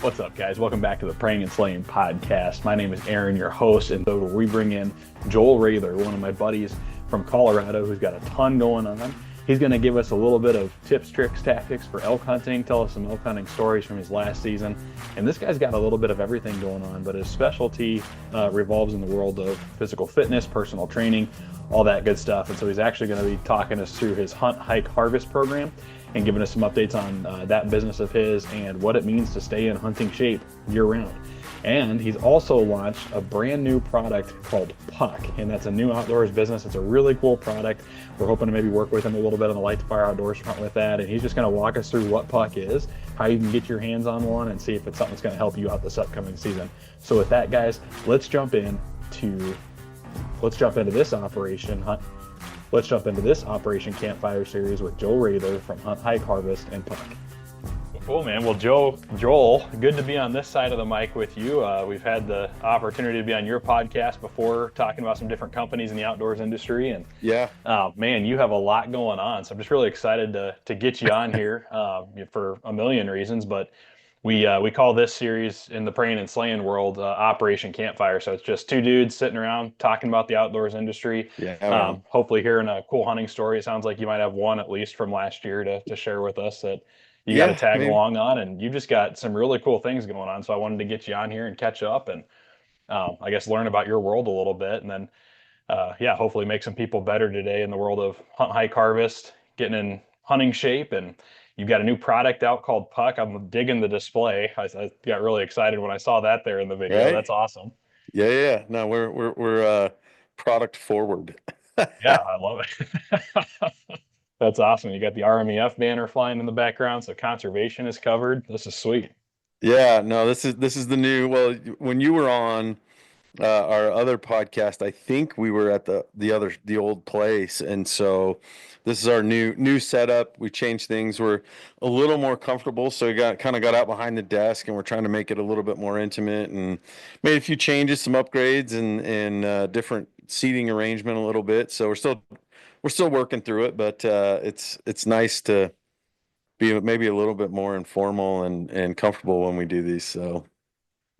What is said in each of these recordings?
What's up, guys? Welcome back to the Prayin and Slayin podcast. My name is Aaron, your host, and so we bring in Joel Raether, one of my buddies from Colorado who's got a ton going on. He's going to give us a little bit of tips, tricks, tactics for elk hunting, tell us some elk hunting stories from his last season. And this guy's got a little bit of everything going on, but his specialty revolves in the world of physical fitness, personal training, all that good stuff. And so he's actually going to be talking us through his hunt, hike, harvest program and giving us some updates on that business of his and what it means to stay in hunting shape year round. And he's also launched a brand new product called Puck, and that's a new outdoors business. It's a really cool product. We're hoping to maybe work with him a little bit on the Light to Fire Outdoors front with that, and he's just going to walk us through what Puck is, how you can get your hands on one, and see if it's something that's going to help you out this upcoming season. So with that, guys, let's jump into this Operation Campfire series with Joel Raether from Hunt, Hike, Harvest, and Puck. Cool, man. Well, Joel, good to be on this side of the mic with you. We've had the opportunity to be on your podcast before, talking about some different companies in the outdoors industry, and man, you have a lot going on. So I'm just really excited to get you on here for a million reasons. But we call this series in the Prayin and Slayin world Operation Campfire. So it's just two dudes sitting around talking about the outdoors industry. Hopefully hearing a cool hunting story. It sounds like you might have one at least from last year to share with us that you got to tag along on, and you just got some really cool things going on. So I wanted to get you on here and catch up and I guess learn about your world a little bit, and then hopefully make some people better today in the world of hunt, hike, harvest, getting in hunting shape. And you've got a new product out called Puck. I'm digging the display. I got really excited when I saw that there in the video. Right? That's awesome. No, we're product forward. Yeah, I love it. That's awesome. You got the RMEF banner flying in the background, so conservation is covered. This is sweet. Yeah, no, this is the new. Well, when you were on our other podcast, I think we were at the old place, and so this is our new setup. We changed things. We're a little more comfortable, so we got out behind the desk, and we're trying to make it a little bit more intimate, and made a few changes, some upgrades, and different seating arrangement a little bit. So we're still working through it, but it's nice to be maybe a little bit more informal and comfortable when we do these. So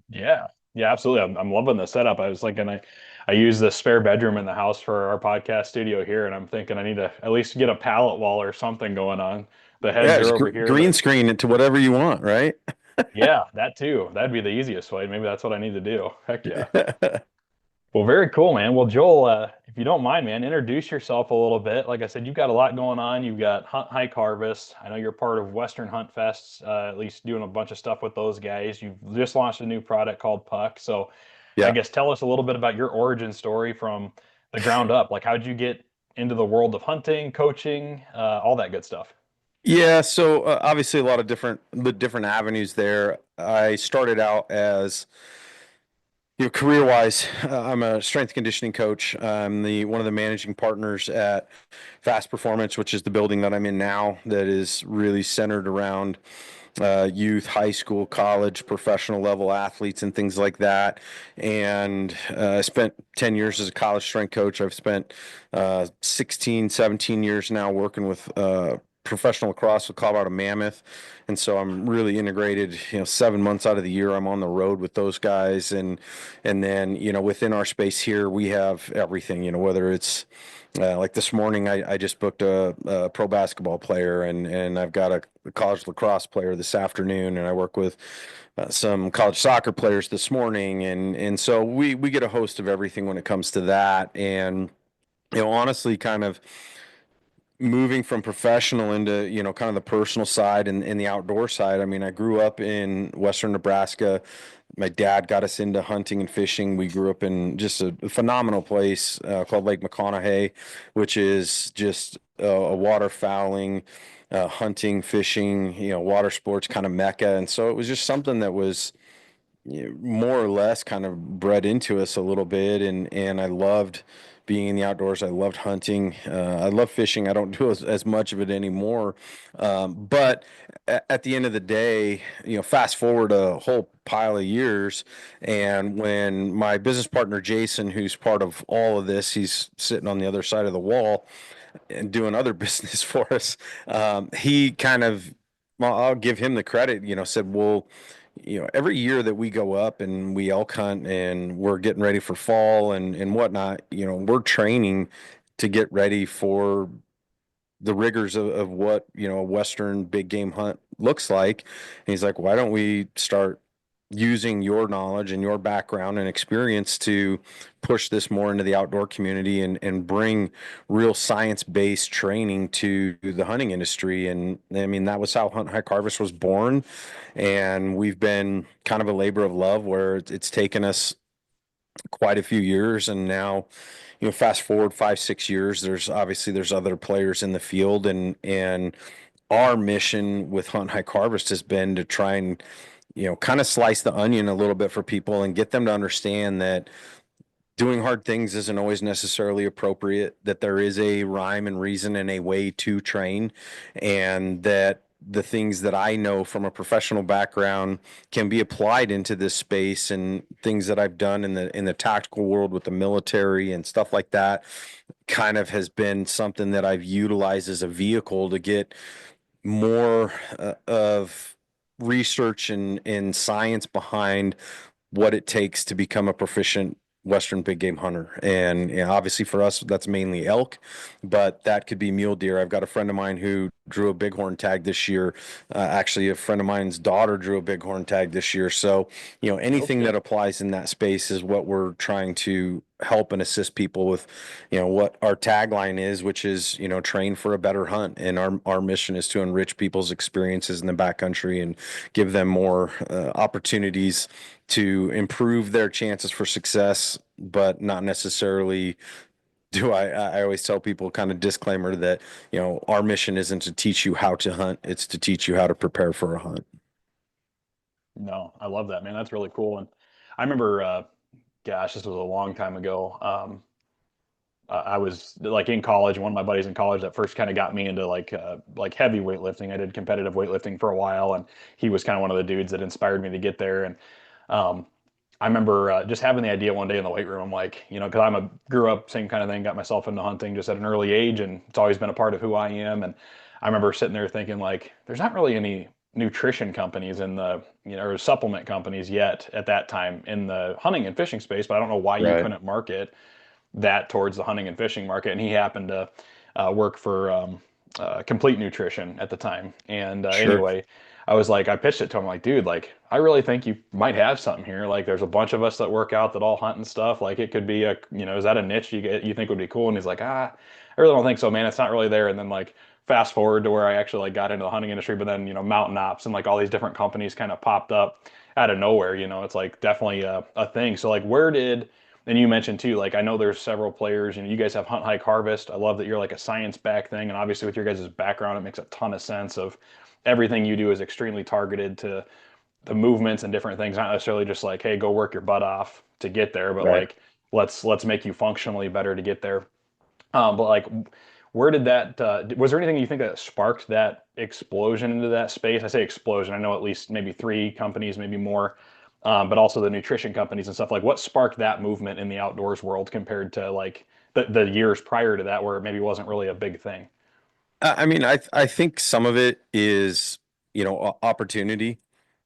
yeah, absolutely. I'm loving the setup. I was thinking I use the spare bedroom in the house for our podcast studio here, and I'm thinking I need to at least get a pallet wall or something going on. The heads are over here. Green screen it to whatever you want, right? Yeah, that too. That'd be the easiest way. Maybe that's what I need to do. Heck yeah. Well, very cool, man. Well, Joel, if you don't mind, man, introduce yourself a little bit. Like I said, you've got a lot going on. You've got Hunt, Hike, Harvest. I know you're part of Western Hunt Fests, at least doing a bunch of stuff with those guys. You've just launched a new product called Puck. So I guess tell us a little bit about your origin story from the ground up. Like, how'd you get into the world of hunting, coaching, all that good stuff? Yeah, so obviously a lot of different avenues there. I started out as career-wise, I'm a strength conditioning coach. I'm one of the managing partners at Fast Performance, which is the building that I'm in now that is really centered around youth, high school, college, professional level athletes and things like that. And I spent 10 years as a college strength coach. I've spent 16, 17 years now working with professional lacrosse with Colorado Mammoth. And so I'm really integrated, 7 months out of the year, I'm on the road with those guys. And then, within our space here, we have everything, whether it's like this morning, I just booked a pro basketball player, and I've got a college lacrosse player this afternoon, and I work with some college soccer players this morning. And so we get a host of everything when it comes to that. And, honestly, kind of moving from professional into kind of the personal side and the outdoor side. I mean, I grew up in western Nebraska. My dad got us into hunting and fishing. We grew up in just a phenomenal place called Lake McConaughey, which is just a waterfowling, hunting, fishing, water sports kind of mecca. And so it was just something that was more or less kind of bred into us a little bit, and I loved being in the outdoors. I loved hunting. I love fishing. I don't do as much of it anymore. But at the end of the day, fast forward a whole pile of years, and when my business partner Jason, who's part of all of this, he's sitting on the other side of the wall and doing other business for us. He kind of, well, I'll give him the credit. Said, well, every year that we go up and we elk hunt and we're getting ready for fall and whatnot, we're training to get ready for the rigors of what a Western big game hunt looks like. And he's like, why don't we start using your knowledge and your background and experience to push this more into the outdoor community and bring real science-based training to the hunting industry. And I mean, that was how Hunt Hike Harvest was born. And we've been kind of a labor of love where it's taken us quite a few years. And now, fast forward 5 6 years, there's other players in the field, and our mission with Hunt Hike Harvest has been to try and kind of slice the onion a little bit for people and get them to understand that doing hard things isn't always necessarily appropriate, that there is a rhyme and reason and a way to train, and that the things that I know from a professional background can be applied into this space, and things that I've done in the tactical world with the military and stuff like that kind of has been something that I've utilized as a vehicle to get more of research and science behind what it takes to become a proficient Western big game hunter. And obviously for us, that's mainly elk, but that could be mule deer. I've got a friend of mine who drew a bighorn tag this year. Actually, a friend of mine's daughter drew a bighorn tag this year. So, anything Okay. that applies in that space is what we're trying to help and assist people with, what our tagline is, which is, train for a better hunt. And our mission is to enrich people's experiences in the backcountry and give them more opportunities to improve their chances for success, but not necessarily I always tell people, kind of disclaimer, that, our mission isn't to teach you how to hunt, it's to teach you how to prepare for a hunt. No, I love that, man. That's really cool. And I remember, gosh, this was a long time ago. I was like in college, and one of my buddies in college that first kind of got me into like heavy weightlifting. I did competitive weightlifting for a while, and he was kind of one of the dudes that inspired me to get there. And um, I remember just having the idea one day in the weight room. I'm like, because grew up same kind of thing, got myself into hunting just at an early age, and it's always been a part of who I am. And I remember sitting there thinking like, there's not really any nutrition companies in the or supplement companies yet at that time in the hunting and fishing space, but I don't know why you Right. couldn't market that towards the hunting and fishing market. And he happened to work for Complete Nutrition at the time. And Sure. anyway, I was like, I pitched it to him like, dude, like, I really think you might have something here. Like, there's a bunch of us that work out that all hunt and stuff. Like, it could be is that a niche you think would be cool? And he's like, I really don't think so, man. It's not really there. And then like, fast forward to where I actually like got into the hunting industry, but then Mountain Ops and like all these different companies kind of popped up out of nowhere. It's like definitely a thing. So like, where did and you mentioned too, like I know there's several players, you guys have Hunt, Hike, Harvest. I love that you're like a science back thing, and obviously with your guys' background, it makes a ton of sense of everything you do is extremely targeted to the movements and different things, not necessarily just like, hey, go work your butt off to get there, but Right. like let's make you functionally better to get there. But like, where did that? Was there anything you think that sparked that explosion into that space? I say explosion. I know at least maybe three companies, maybe more, but also the nutrition companies and stuff. Like, what sparked that movement in the outdoors world compared to like the years prior to that, where it maybe wasn't really a big thing? I mean, I think some of it is, opportunity.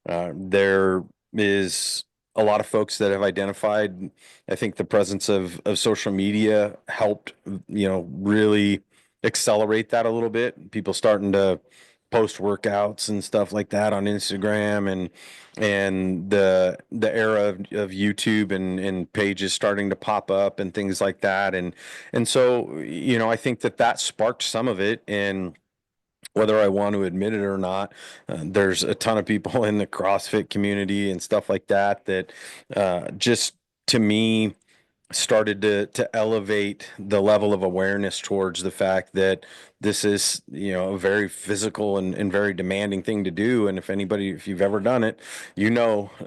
There is a lot of folks that have identified. I think the presence of social media helped, really accelerate that a little bit. People starting to post workouts and stuff like that on Instagram, and the era of YouTube and pages starting to pop up and things like that. And so, I think that sparked some of it. And whether I want to admit it or not, there's a ton of people in the CrossFit community and stuff like that that just to me started to elevate the level of awareness towards the fact that this is, a very physical and very demanding thing to do. And if you've ever done it,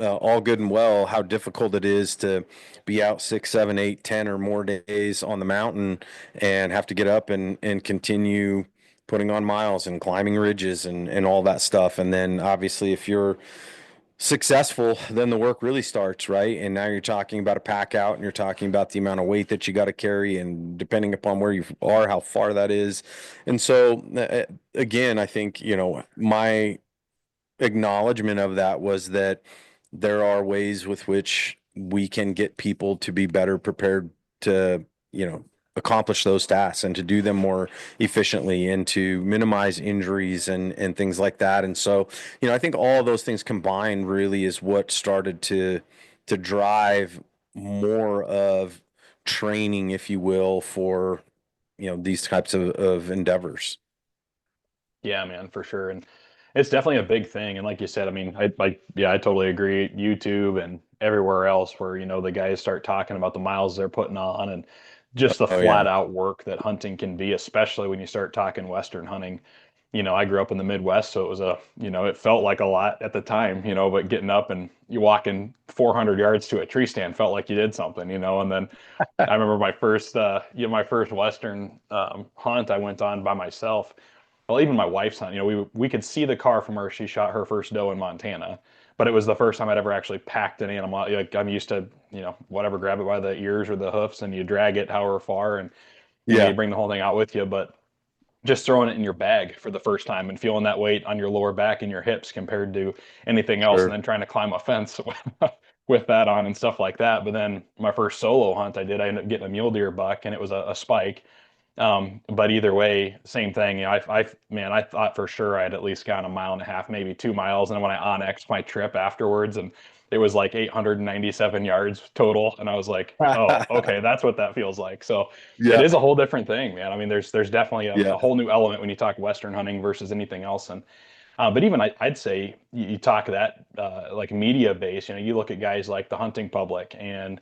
all good and well how difficult it is to be out 6 7 8 10 or more days on the mountain and have to get up and continue putting on miles and climbing ridges and all that stuff. And then obviously if you're successful, then the work really starts, right? And now you're talking about a pack out, and you're talking about the amount of weight that you got to carry, and depending upon where you are, how far that is. And so, again, I think, my acknowledgement of that was that there are ways with which we can get people to be better prepared to, you know, accomplish those tasks and to do them more efficiently and to minimize injuries and things like that. And so, I think all of those things combined really is what started to drive more of training, if you will, for, these types of endeavors. Yeah, man, for sure. And it's definitely a big thing. And like you said, I mean, yeah, I totally agree. YouTube and everywhere else where, the guys start talking about the miles they're putting on and just the Oh flat yeah. out work that hunting can be, especially when you start talking Western hunting. I grew up in the Midwest, so it was it felt like a lot at the time, but getting up and you walking 400 yards to a tree stand felt like you did something, and then I remember my first Western hunt I went on by myself. Well, even my wife's hunt, we could see the car from where she shot her first doe in Montana, but it was the first time I'd ever actually packed an animal. Like I'm used to, whatever, grab it by the ears or the hoofs and you drag it however far, and you Yeah, bring the whole thing out with you. But just throwing it in your bag for the first time and feeling that weight on your lower back and your hips compared to anything else, and sure. then trying to climb a fence with that on and stuff like that. But then my first solo hunt I ended up getting a mule deer buck, and it was a spike. But either way, same thing. Man, I thought for sure I had at least gone a mile and a half, maybe 2 miles. And when I onnexed my trip afterwards, and it was like 897 yards total, and I was like, oh, okay, that's what that feels like. So it Yeah, is a whole different thing, man. I mean, there's definitely a yeah, whole new element when you talk Western hunting versus anything else. And but even I'd say you talk that like media base. You look at guys like the hunting public and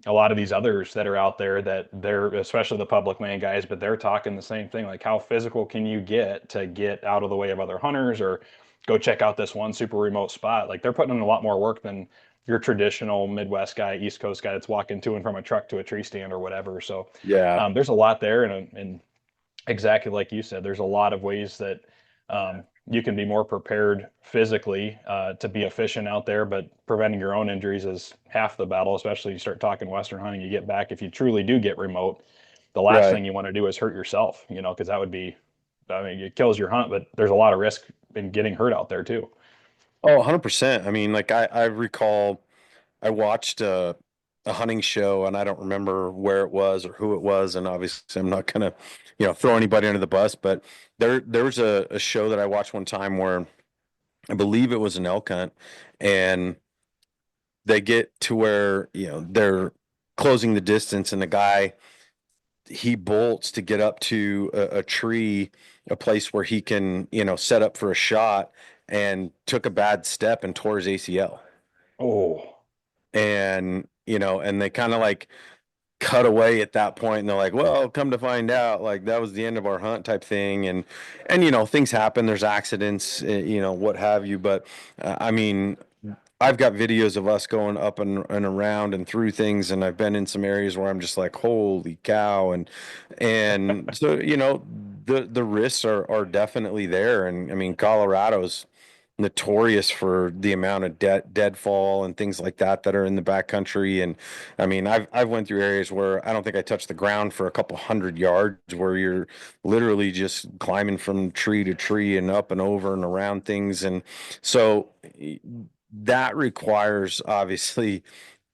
a lot of these others that are out there that they're, especially the public land guys, but they're talking the same thing. Like, how physical can you get to get out of the way of other hunters or go check out this one super remote spot? Like, they're putting in a lot more work than your traditional Midwest guy, East Coast guy that's walking to and from a truck to a tree stand or whatever. So yeah. there's a lot there, and exactly like you said, there's a lot of ways that you can be more prepared physically to be efficient out there, but preventing your own injuries is half the battle, especially you start talking Western hunting. You get back, if you truly do get remote, the last Right. thing you want to do is hurt yourself, because that would be, I mean, it kills your hunt, but there's a lot of risk in getting hurt out there too. Oh, 100%. I mean, like I recall I watched a hunting show and I don't remember where it was or who it was. And obviously I'm not gonna, throw anybody under the bus, but there was a show that I watched one time where I believe it was an elk hunt and they get to where, they're closing the distance and the guy he bolts to get up to a tree, a place where he can, set up for a shot, and took a bad step and tore his ACL. Oh, And they kind of like cut away at that point, and they're like, well, come to find out, like that was the end of our hunt type thing. And things happen, there's accidents, what have you. But I mean, I've got videos of us going up and around and through things, and I've been in some areas where I'm just like, holy cow. And so, the risks are definitely there. And I mean, Colorado's notorious for the amount of deadfall and things like that are in the backcountry. And I mean, I've went through areas where I don't think I touched the ground for a couple hundred yards, where you're literally just climbing from tree to tree and up and over and around things. And so that requires obviously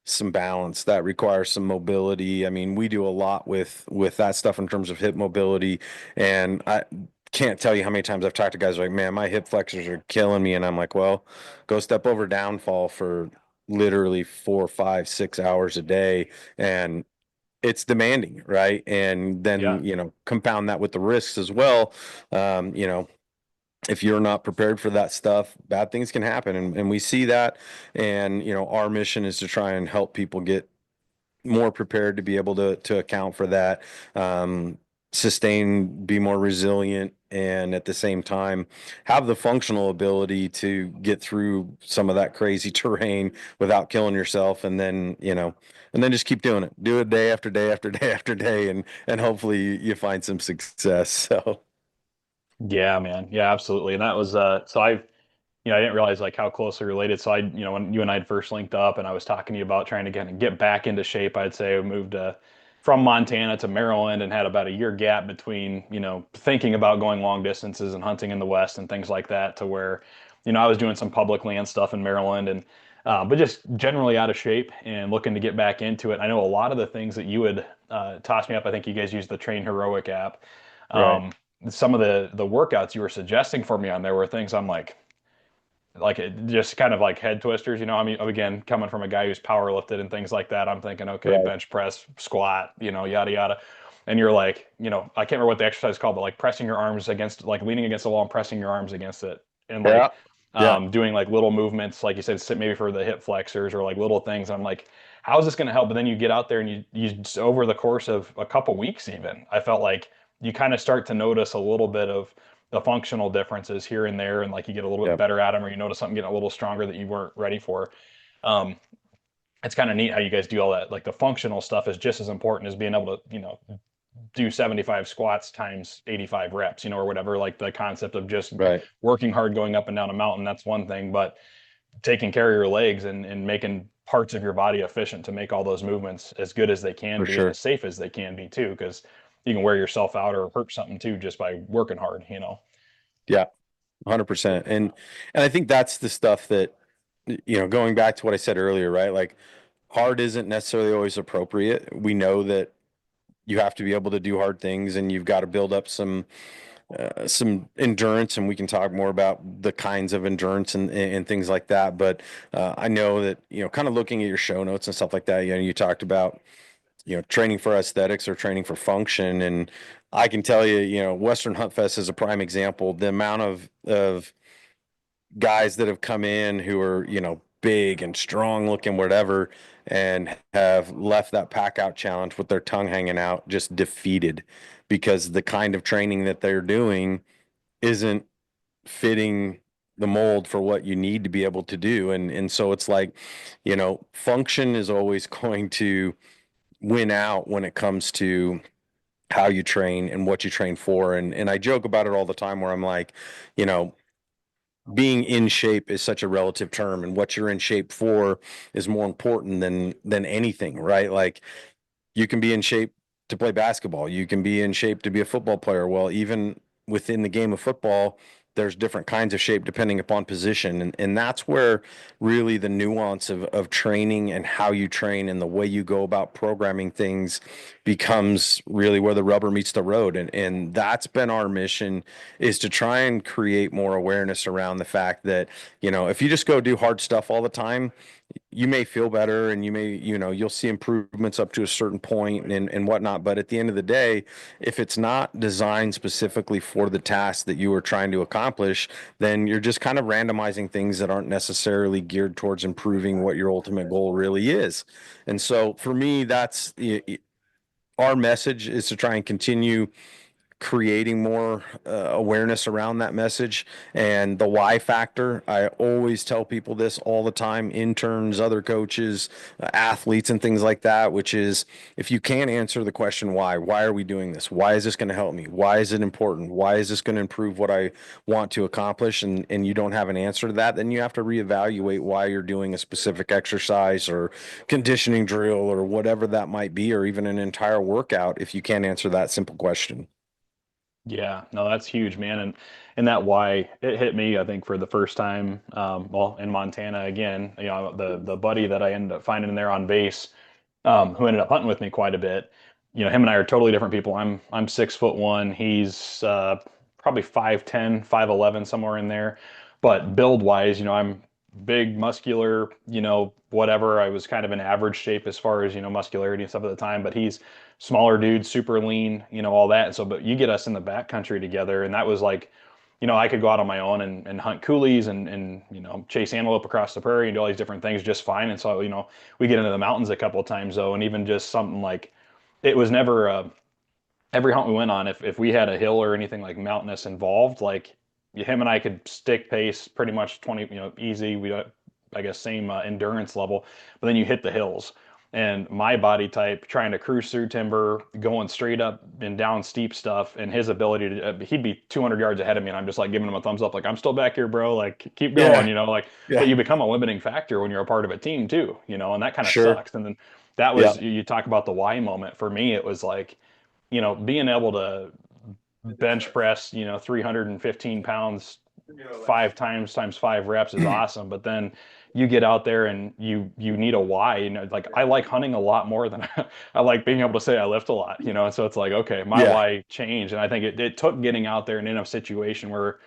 some balance, that requires some mobility. I mean, we do a lot with that stuff in terms of hip mobility, and I can't tell you how many times I've talked to guys like, man, my hip flexors are killing me, and I'm like, well, go step over downfall for literally 4, 5, 6 hours a day, and it's demanding, right? And yeah. then, compound that with the risks as well. If you're not prepared for that stuff, bad things can happen. And we see that. And, our mission is to try and help people get more prepared to be able to account for that, um, sustain, be more resilient, and at the same time have the functional ability to get through some of that crazy terrain without killing yourself. And then just keep doing it. Do it day after day after day after day, and hopefully you find some success. So Yeah, man. Yeah, absolutely. And that was so I didn't realize like how closely related. So when you and I had first linked up and I was talking to you about trying to get back into shape, I'd say I moved from Montana to Maryland and had about a year gap between, thinking about going long distances and hunting in the West and things like that, to where I was doing some public land stuff in Maryland and but just generally out of shape and looking to get back into it. I know a lot of the things that you would toss me up. I think you guys use the Train Heroic app. Right. Um, some of the workouts you were suggesting for me on there were things I'm like it just kind of like head twisters, I mean, again, coming from a guy who's power lifted and things like that, I'm thinking, okay, Right. bench press, squat, yada yada. And you're like, I can't remember what the exercise is called, but like pressing your arms against, like leaning against the wall and pressing your arms against it, and Yeah. like Yeah. doing like little movements, like you said, maybe for the hip flexors or like little things. I'm like, how is this going to help? But then you get out there and you just, over the course of a couple weeks, even, I felt like you kind of start to notice a little bit of the functional differences here and there, and like you get a little bit Yeah. better at them, or you notice something getting a little stronger that you weren't ready for. Um, it's kind of neat how you guys do all that. Like the functional stuff is just as important as being able to, do 75 squats times 85 reps, or whatever. Like the concept of just Right. working hard going up and down a mountain, that's one thing, but taking care of your legs and making parts of your body efficient to make all those movements as good as they can For be and sure. as safe as they can be too, because you can wear yourself out or hurt something too just by working hard. Yeah. 100%. And I think that's the stuff that, going back to what I said earlier, right? Like hard isn't necessarily always appropriate. We know that you have to be able to do hard things and you've got to build up some endurance, and we can talk more about the kinds of endurance and things like that. But I know that, kind of looking at your show notes and stuff like that, you talked about, training for aesthetics or training for function. And I can tell you, Western Hunt Fest is a prime example. The amount of guys that have come in who are, big and strong looking, whatever, and have left that pack out challenge with their tongue hanging out, just defeated because the kind of training that they're doing isn't fitting the mold for what you need to be able to do. And so it's like, function is always going to win out when it comes to how you train and what you train for. And I joke about it all the time where I'm like, you know, being in shape is such a relative term, and what you're in shape for is more important than anything, right? Like you can be in shape to play basketball. You can be in shape to be a football player. Well, even within the game of football, there's different kinds of shape depending upon position. And that's where really the nuance of training and how you train and the way you go about programming things becomes really where the rubber meets the road. And that's been our mission, is to try and create more awareness around the fact that, if you just go do hard stuff all the time, you may feel better and you may, you'll see improvements up to a certain point and whatnot. But at the end of the day, if it's not designed specifically for the task that you are trying to accomplish, then you're just kind of randomizing things that aren't necessarily geared towards improving what your ultimate goal really is. And so for me, that's our message, is to try and continue creating more awareness around that message and the why factor. I always tell people this all the time, interns, other coaches, athletes, and things like that, which is, if you can't answer the question why are we doing this? Why is this going to help me? Why is it important? Why is this going to improve what I want to accomplish? And you don't have an answer to that, then you have to reevaluate why you're doing a specific exercise or conditioning drill or whatever that might be, or even an entire workout, if you can't answer that simple question. Yeah, no, that's huge, man. And that why it hit me, I think, for the first time, well, in Montana again, the buddy that I ended up finding there on base, who ended up hunting with me quite a bit. Him and I are totally different people. I'm 6'1". He's probably 5'10", 5'11", somewhere in there. But build wise, I'm big, muscular, whatever. I was kind of in average shape as far as, muscularity and stuff at the time, but he's smaller dude, super lean, all that. And so, but you get us in the backcountry together, and that was like, I could go out on my own and hunt coolies and chase antelope across the prairie and do all these different things just fine. And so, we get into the mountains a couple of times though, and even just something like, it was never every hunt we went on, if we had a hill or anything like mountainous involved, like him and I could stick pace pretty much 20, easy. We I guess same endurance level, but then you hit the hills. And my body type, trying to cruise through timber, going straight up and down steep stuff, and his ability to, he'd be 200 yards ahead of me, and I'm just like giving him a thumbs up, like I'm still back here, bro. Like keep going, Yeah. like. But Yeah. you become a limiting factor when you're a part of a team too, and that kind of Sure. sucks. And then that Yeah. was, you talk about the why moment. For me, it was like, being able to bench press, 315 pounds five times 5 reps is awesome, but then you get out there and you need a why. Like I like hunting a lot more than I like being able to say I lift a lot. And so it's like, okay, my Yeah. why changed, and I think it took getting out there and in a situation where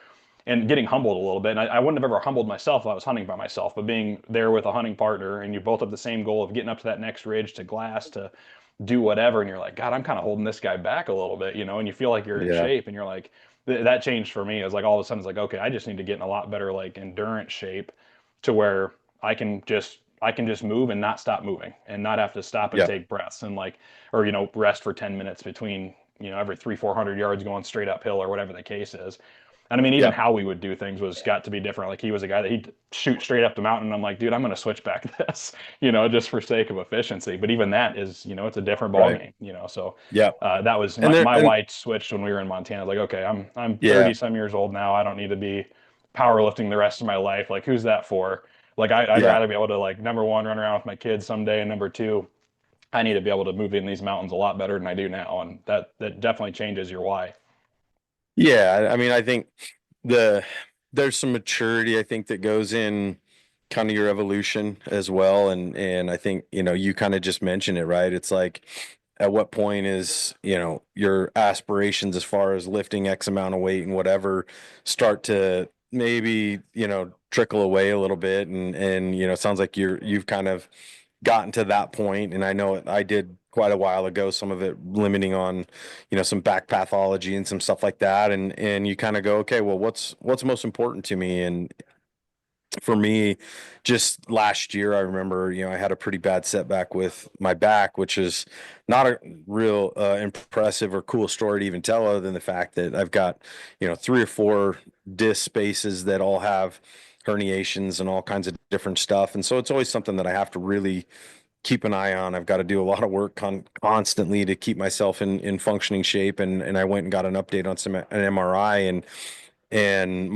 and getting humbled a little bit. And I wouldn't have ever humbled myself if I was hunting by myself, but being there with a hunting partner and you both have the same goal of getting up to that next ridge to glass to do whatever, and you're like, God, I'm kind of holding this guy back a little bit, and you feel like you're in Yeah. shape, and you're like, that changed for me. It was like all of a sudden it's like, okay, I just need to get in a lot better like endurance shape to where I can just move and not stop moving and not have to stop and Yeah. take breaths and like or rest for 10 minutes between every 300-400 yards going straight uphill or whatever the case is. And I mean, even Yeah. how we would do things was got to be different. Like he was a guy that he'd shoot straight up the mountain. And I'm like, dude, I'm going to switch back this, just for sake of efficiency. But even that is, it's a different ball Right. game. So Yeah. that was And my and white switched when we were in Montana. Like, okay, I'm 30 yeah. some years old now. I don't need to be powerlifting the rest of my life. Like, who's that for? Like, I'd Yeah. rather be able to like number one run around with my kids someday, and number two, I need to be able to move in these mountains a lot better than I do now, and that definitely changes your why. Yeah. I mean, I think the there's some maturity I think that goes in kind of your evolution as well. And I think, you kind of just mentioned it, right? It's like at what point is, your aspirations as far as lifting X amount of weight and whatever start to maybe, trickle away a little bit. And it sounds like you've kind of gotten to that point, and I know I did quite a while ago, some of it limiting on, some back pathology and some stuff like that. And you kind of go, okay, well, what's most important to me? And for me, just last year, I remember, I had a pretty bad setback with my back, which is not a real impressive or cool story to even tell, other than the fact that I've got, 3 or 4 disc spaces that all have herniations and all kinds of different stuff. And so it's always something that I have to really keep an eye on. I've got to do a lot of work constantly to keep myself in functioning shape. And I went and got an update on an MRI, and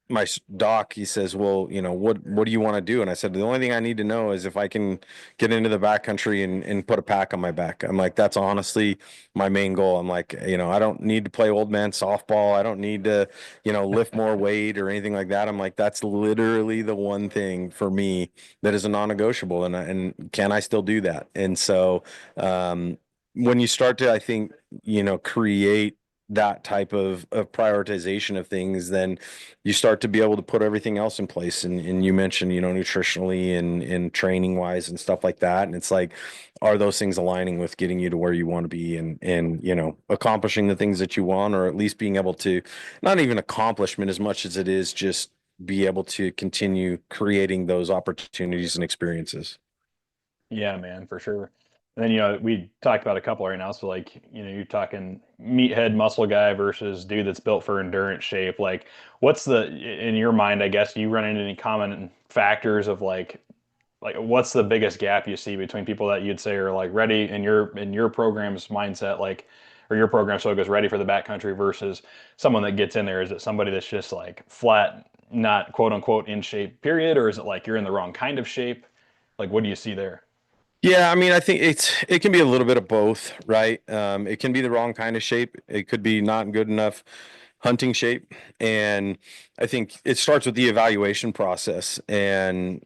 my doc, he says, well, what do you want to do? And I said, the only thing I need to know is if I can get into the backcountry and put a pack on my back. I'm like, that's honestly my main goal. I'm like, I don't need to play old man softball. I don't need to, lift more weight or anything like that. I'm like, that's literally the one thing for me that is a non-negotiable. And can I still do that? And so, when you start to, I think, create that type of prioritization of things, then you start to be able to put everything else in place. And you mentioned, nutritionally and training wise and stuff like that. And it's like, are those things aligning with getting you to where you want to be and, accomplishing the things that you want, or at least being able to, not even accomplishment as much as it is just be able to continue creating those opportunities and experiences. Yeah, man, for sure. And then, we talked about a couple right now. So, like, you're talking meathead muscle guy versus dude that's built for endurance shape. Like, what's in your mind, I guess, do you run into any common factors of like what's the biggest gap you see between people that you'd say are like ready in your program's mindset, like, or your program so it goes ready for the backcountry versus someone that gets in there? Is it somebody that's just like flat, not quote unquote in shape, period? Or is it like you're in the wrong kind of shape? Like, what do you see there? Yeah, I mean, I think it can be a little bit of both, right? It can be the wrong kind of shape. It could be not good enough hunting shape. And I think it starts with the evaluation process and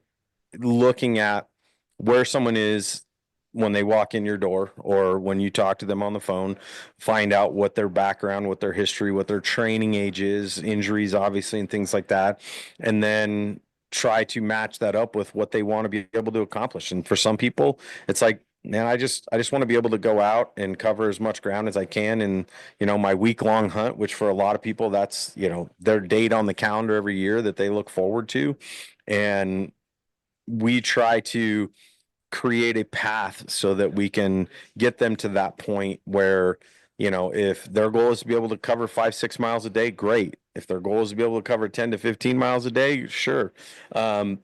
looking at where someone is when they walk in your door or when you talk to them on the phone, find out what their background, what their history, what their training age is, injuries, obviously, and things like that. And then try to match that up with what they want to be able to accomplish. And for some people, it's like, man, I just want to be able to go out and cover as much ground as I can in, my week long hunt, which for a lot of people, that's, their date on the calendar every year that they look forward to. And we try to create a path so that we can get them to that point where, if their goal is to be able to cover 5, 6 miles a day, great. If their goal is to be able to cover 10 to 15 miles a day, sure. Um,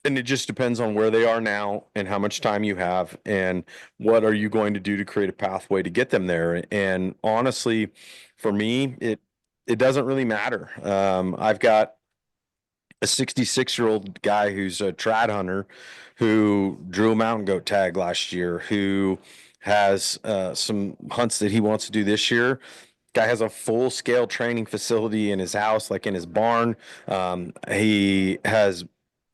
and it just depends on where they are now and how much time you have and what are you going to do to create a pathway to get them there. And honestly, for me, it doesn't really matter. I've got a 66-year-old guy who's a trad hunter who drew a mountain goat tag last year, who has some hunts that he wants to do this year. Guy has a full scale training facility in his house, like in his barn. He has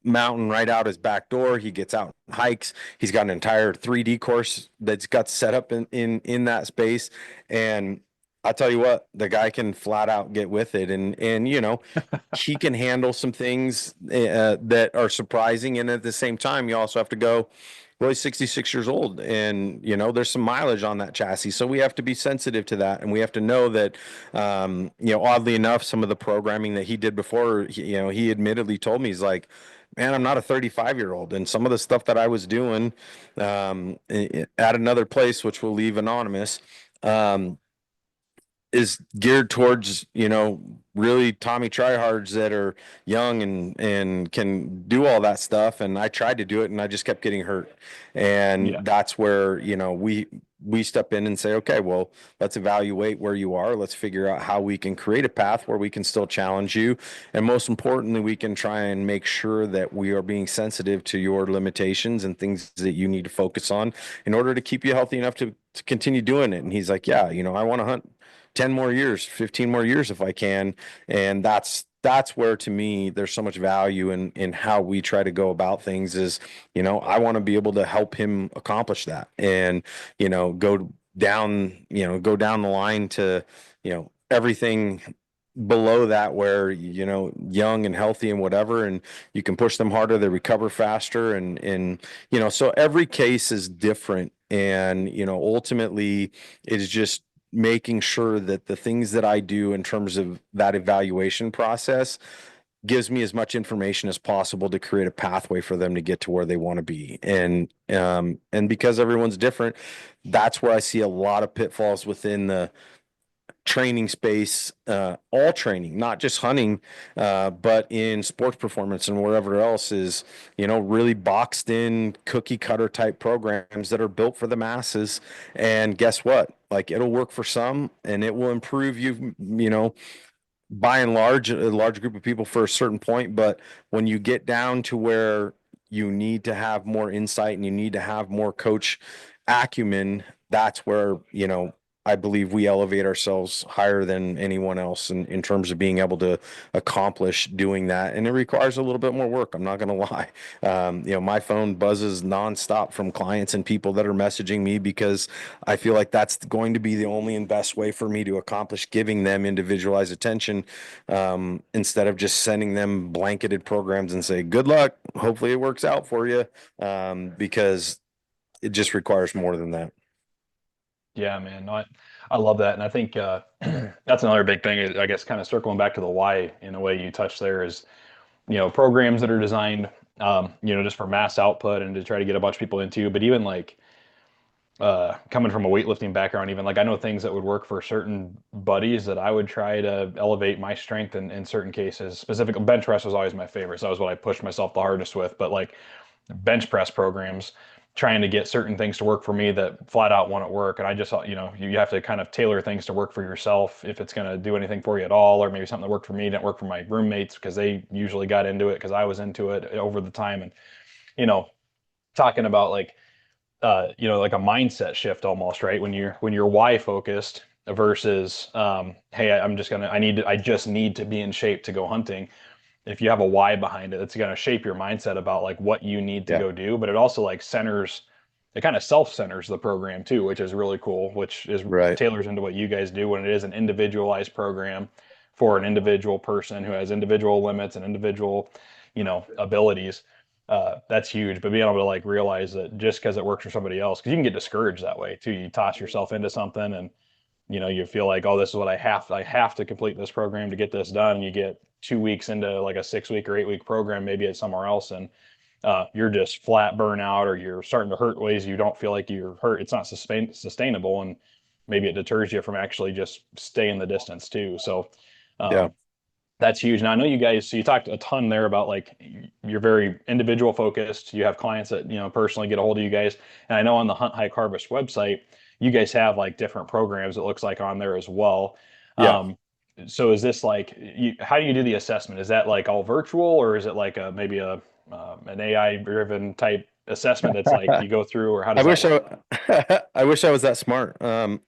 mountain right out his back door. He gets out and hikes. He's got an entire 3D course that's got set up in that space. And I'll tell you what, the guy can flat out get with it. And he can handle some things that are surprising. And at the same time, you also have to go, well, he's 66 years old, and there's some mileage on that chassis, so we have to be sensitive to that, and we have to know that, oddly enough, some of the programming that he did before, he admittedly told me, he's like, man, I'm not a 35-year-old, and some of the stuff that I was doing at another place, which we'll leave anonymous, um, is geared towards, really Tommy tryhards that are young and can do all that stuff. And I tried to do it and I just kept getting hurt. Yeah. And that's where, we step in and say, okay, well, let's evaluate where you are. Let's figure out how we can create a path where we can still challenge you. And most importantly, we can try and make sure that we are being sensitive to your limitations and things that you need to focus on in order to keep you healthy enough to continue doing it. And he's like, yeah, I want to hunt 10 more years, 15 more years if I can. And that's where, to me, there's so much value in how we try to go about things is, I want to be able to help him accomplish that and, go down the line to, everything below that where, young and healthy and whatever, and you can push them harder, they recover faster. And, so every case is different. And, ultimately it is just making sure that the things that I do in terms of that evaluation process gives me as much information as possible to create a pathway for them to get to where they want to be. And because everyone's different, that's where I see a lot of pitfalls within the training space, all training, not just hunting, but in sports performance and wherever else is, really boxed in cookie cutter type programs that are built for the masses. And guess what? Like it'll work for some and it will improve you, by and large, a large group of people for a certain point. But when you get down to where you need to have more insight and you need to have more coach acumen, that's where, I believe we elevate ourselves higher than anyone else in terms of being able to accomplish doing that. And it requires a little bit more work. I'm not going to lie. My phone buzzes nonstop from clients and people that are messaging me because I feel like that's going to be the only and best way for me to accomplish giving them individualized attention, instead of just sending them blanketed programs and say, good luck. Hopefully it works out for you. Because it just requires more than that. Yeah, man. No, I love that. And I think that's another big thing, I guess, kind of circling back to the why in a way you touched there is, programs that are designed, just for mass output and to try to get a bunch of people into, but even like coming from a weightlifting background, even like I know things that would work for certain buddies that I would try to elevate my strength in certain cases. Specific bench press was always my favorite. So that was what I pushed myself the hardest with. But like bench press programs, trying to get certain things to work for me that flat out won't work. And I just, you have to kind of tailor things to work for yourself if it's going to do anything for you at all, or maybe something that worked for me didn't work for my roommates because they usually got into it because I was into it over the time. And, you know, talking about like, like a mindset shift almost, right? When you're why focused versus, hey, I just need to be in shape to go hunting. If you have a why behind it, it's going to shape your mindset about like what you need to Yeah. go do. But it also like it kind of self-centers the program too, which is really cool, which is Right. tailors into what you guys do when it is an individualized program for an individual person who has individual limits and individual, abilities. That's huge. But being able to like realize that just because it works for somebody else, because you can get discouraged that way too. You toss yourself into something and you feel like, oh, this is what I have to complete this program to get this done. And you get 2 weeks into like a 6 week or 8 week program, maybe it's somewhere else, and you're just flat burnout, or you're starting to hurt ways you don't feel like you're hurt. It's not sustainable, and maybe it deters you from actually just staying the distance too. So Yeah. um, that's huge. Now I know you guys, so you talked a ton there about like you're very individual focused. You have clients that, personally get a hold of you guys. And I know on the Hunt Hike Harvest website, you guys have like different programs it looks like on there as well. Yeah. Um, so is this like, how do you do the assessment? Is that like all virtual, or is it like maybe an AI driven type assessment that's like you go through, or how I does that wish work? I wish I was that smart. I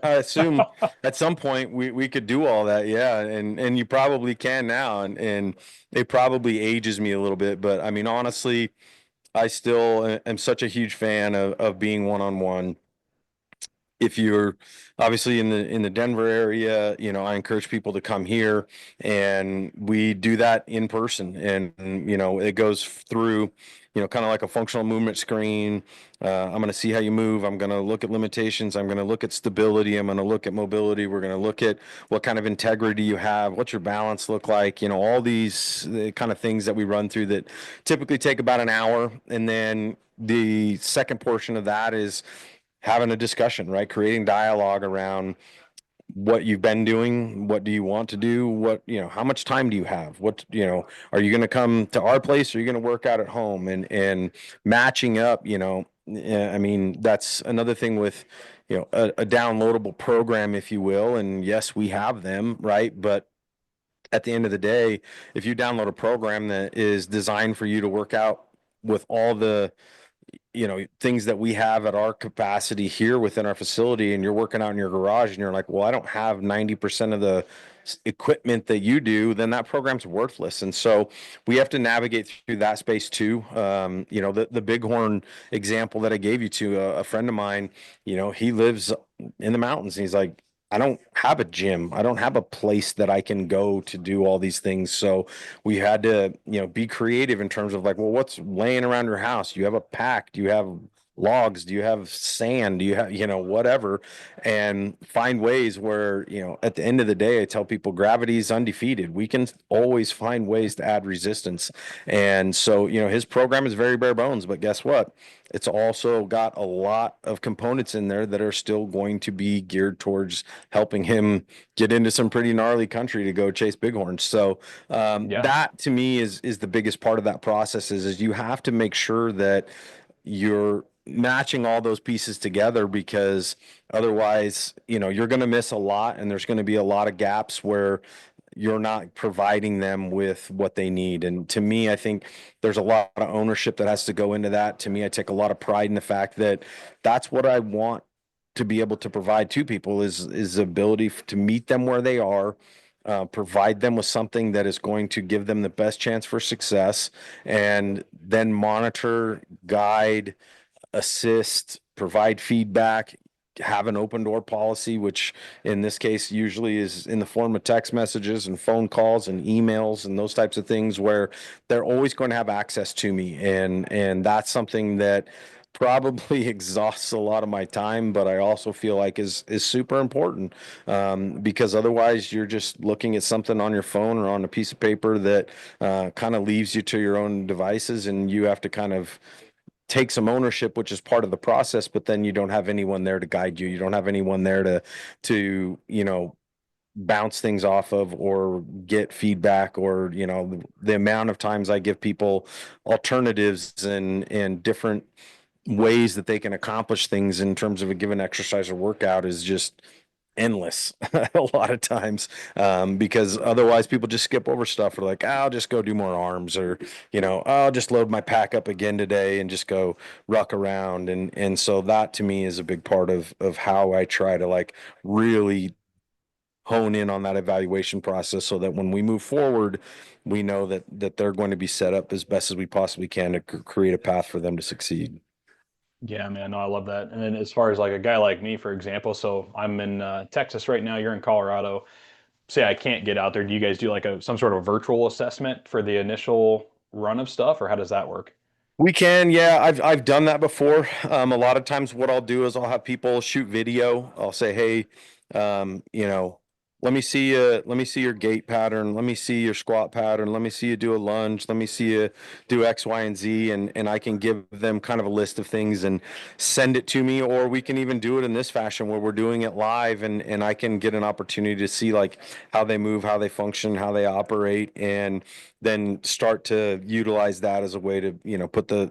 assume at some point we could do all that. Yeah. And you probably can now. And it probably ages me a little bit, but I mean, honestly, I still am such a huge fan of being one-on-one. If you're obviously in the Denver area, I encourage people to come here, and we do that in person. And it goes through, kind of like a functional movement screen. I'm going to see how you move. I'm going to look at limitations. I'm going to look at stability. I'm going to look at mobility. We're going to look at what kind of integrity you have. What's your balance look like? All these kind of things that we run through that typically take about an hour. And then the second portion of that is having a discussion, right? Creating dialogue around what you've been doing, what do you want to do, how much time do you have, are you going to come to our place, or are you going to work out at home, and matching up. I mean, that's another thing with a downloadable program, if you will. And yes, we have them, right? But at the end of the day, if you download a program that is designed for you to work out with all the things that we have at our capacity here within our facility, and you're working out in your garage, and you're like, well, I don't have 90% of the equipment that you do, then that program's worthless. And so we have to navigate through that space too. The Bighorn example that I gave you to a friend of mine, he lives in the mountains, and he's like, I don't have a gym. I don't have a place that I can go to do all these things. So we had to, be creative in terms of like, well, what's laying around your house? Do you have a pack? Do you have logs? Do you have sand? Do you have, whatever? And find ways where, at the end of the day, I tell people gravity is undefeated. We can always find ways to add resistance. And so, his program is very bare bones, but guess what? It's also got a lot of components in there that are still going to be geared towards helping him get into some pretty gnarly country to go chase bighorns. So Yeah. that to me is the biggest part of that process is you have to make sure that you're matching all those pieces together, because otherwise, you're going to miss a lot, and there's going to be a lot of gaps where you're not providing them with what they need. And to me, I think there's a lot of ownership that has to go into that. To me, I take a lot of pride in the fact that that's what I want to be able to provide to people is the ability to meet them where they are, provide them with something that is going to give them the best chance for success, and then monitor, guide, assist, provide feedback, have an open door policy, which in this case usually is in the form of text messages and phone calls and emails and those types of things, where they're always going to have access to me. And that's something that probably exhausts a lot of my time, but I also feel like is super important, because otherwise you're just looking at something on your phone or on a piece of paper that kind of leaves you to your own devices, and you have to kind of take some ownership, which is part of the process, but then you don't have anyone there to guide you. You don't have anyone there to bounce things off of or get feedback, or the amount of times I give people alternatives and different ways that they can accomplish things in terms of a given exercise or workout is just endless a lot of times, because otherwise people just skip over stuff, or like, I'll just go do more arms, or I'll just load my pack up again today and just go ruck around. And so that to me is a big part of how I try to like really hone in on that evaluation process, so that when we move forward, we know that they're going to be set up as best as we possibly can to create a path for them to succeed. Yeah, man. No, I love that. And then as far as like a guy like me, for example, so I'm in Texas right now. You're in Colorado. Say I can't get out there. Do you guys do like some sort of virtual assessment for the initial run of stuff, or how does that work? We can, yeah. I've done that before. A lot of times, what I'll do is I'll have people shoot video. I'll say, hey, let me see you. Let me see your gait pattern. Let me see your squat pattern. Let me see you do a lunge. Let me see you do X, Y, and Z. And I can give them kind of a list of things and send it to me. Or we can even do it in this fashion where we're doing it live, and I can get an opportunity to see like how they move, how they function, how they operate, and then start to utilize that as a way to put the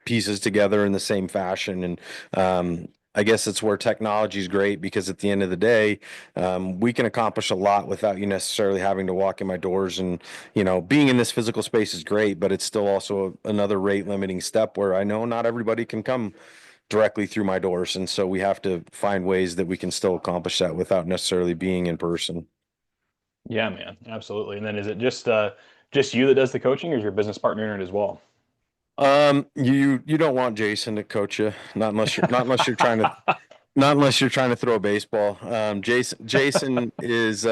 pieces together in the same fashion. And I guess it's where technology is great because at the end of the day, we can accomplish a lot without you necessarily having to walk in my doors. And, being in this physical space is great, but it's still also another rate limiting step where I know not everybody can come directly through my doors. And so we have to find ways that we can still accomplish that without necessarily being in person. Yeah, man, absolutely. And then is it just you that does the coaching, or is your business partner in it as well? You don't want Jason to coach you, not unless you're trying to throw a baseball. Jason is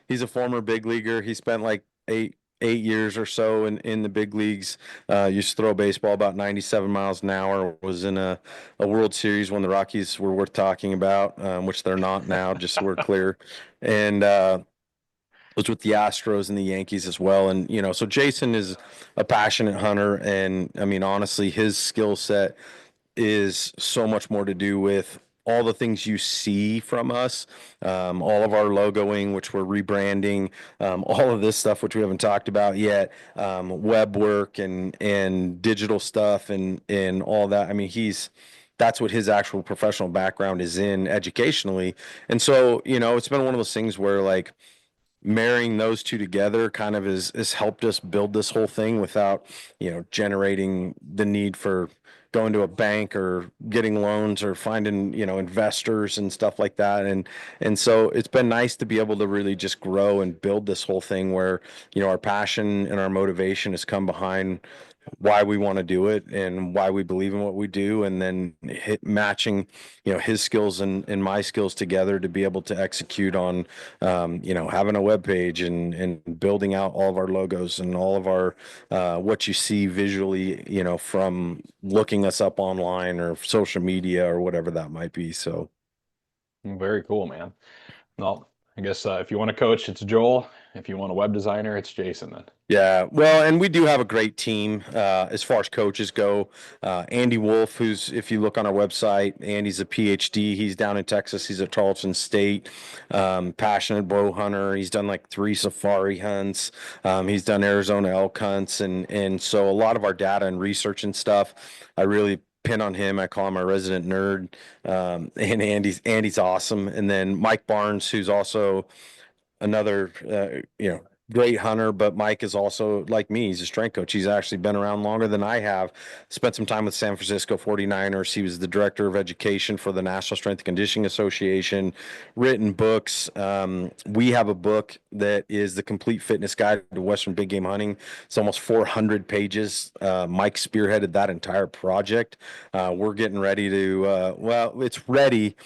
he's a former big leaguer. He spent like eight years or so in the big leagues. Used to throw a baseball about 97 miles an hour. Was in a World Series when the Rockies were worth talking about, which they're not now. Just so we're clear, and was with the Astros and the Yankees as well. And so Jason is a passionate hunter, and I mean honestly, his skill set is so much more to do with all the things you see from us, all of our logoing, which we're rebranding, all of this stuff, which we haven't talked about yet, web work and digital stuff and all that. I mean, that's what his actual professional background is in educationally. And so, it's been one of those things where like marrying those two together kind of has helped us build this whole thing without generating the need for going to a bank or getting loans or finding investors and stuff like that. And so it's been nice to be able to really just grow and build this whole thing where our passion and our motivation has come behind why we want to do it and why we believe in what we do, and then matching his skills and my skills together to be able to execute on having a web page and building out all of our logos and all of our what you see visually from looking us up online or social media or whatever that might be. So Very cool, man. Well, I guess if you want to coach, it's Joel. If you want a web designer, it's Jason then. yeah, well, and we do have a great team as far as coaches go. Andy Wolf, who's, if you look on our website, Andy's a PhD. He's down in Texas. He's at Tarleton State. Passionate bow hunter. He's done like 3 safari hunts. He's done Arizona elk hunts, and so a lot of our data and research and stuff, I really pin on him. I call him our resident nerd. And Andy's awesome. And then Mike Barnes, who's also another great hunter, but Mike is also like me. He's a strength coach. He's actually been around longer than I have. Spent some time with San Francisco 49ers. He was the director of education for the National Strength and Conditioning Association, written books. We have a book that is the complete fitness guide to Western big game hunting. It's almost 400 pages. Mike spearheaded that entire project. We're getting ready to well, it's ready.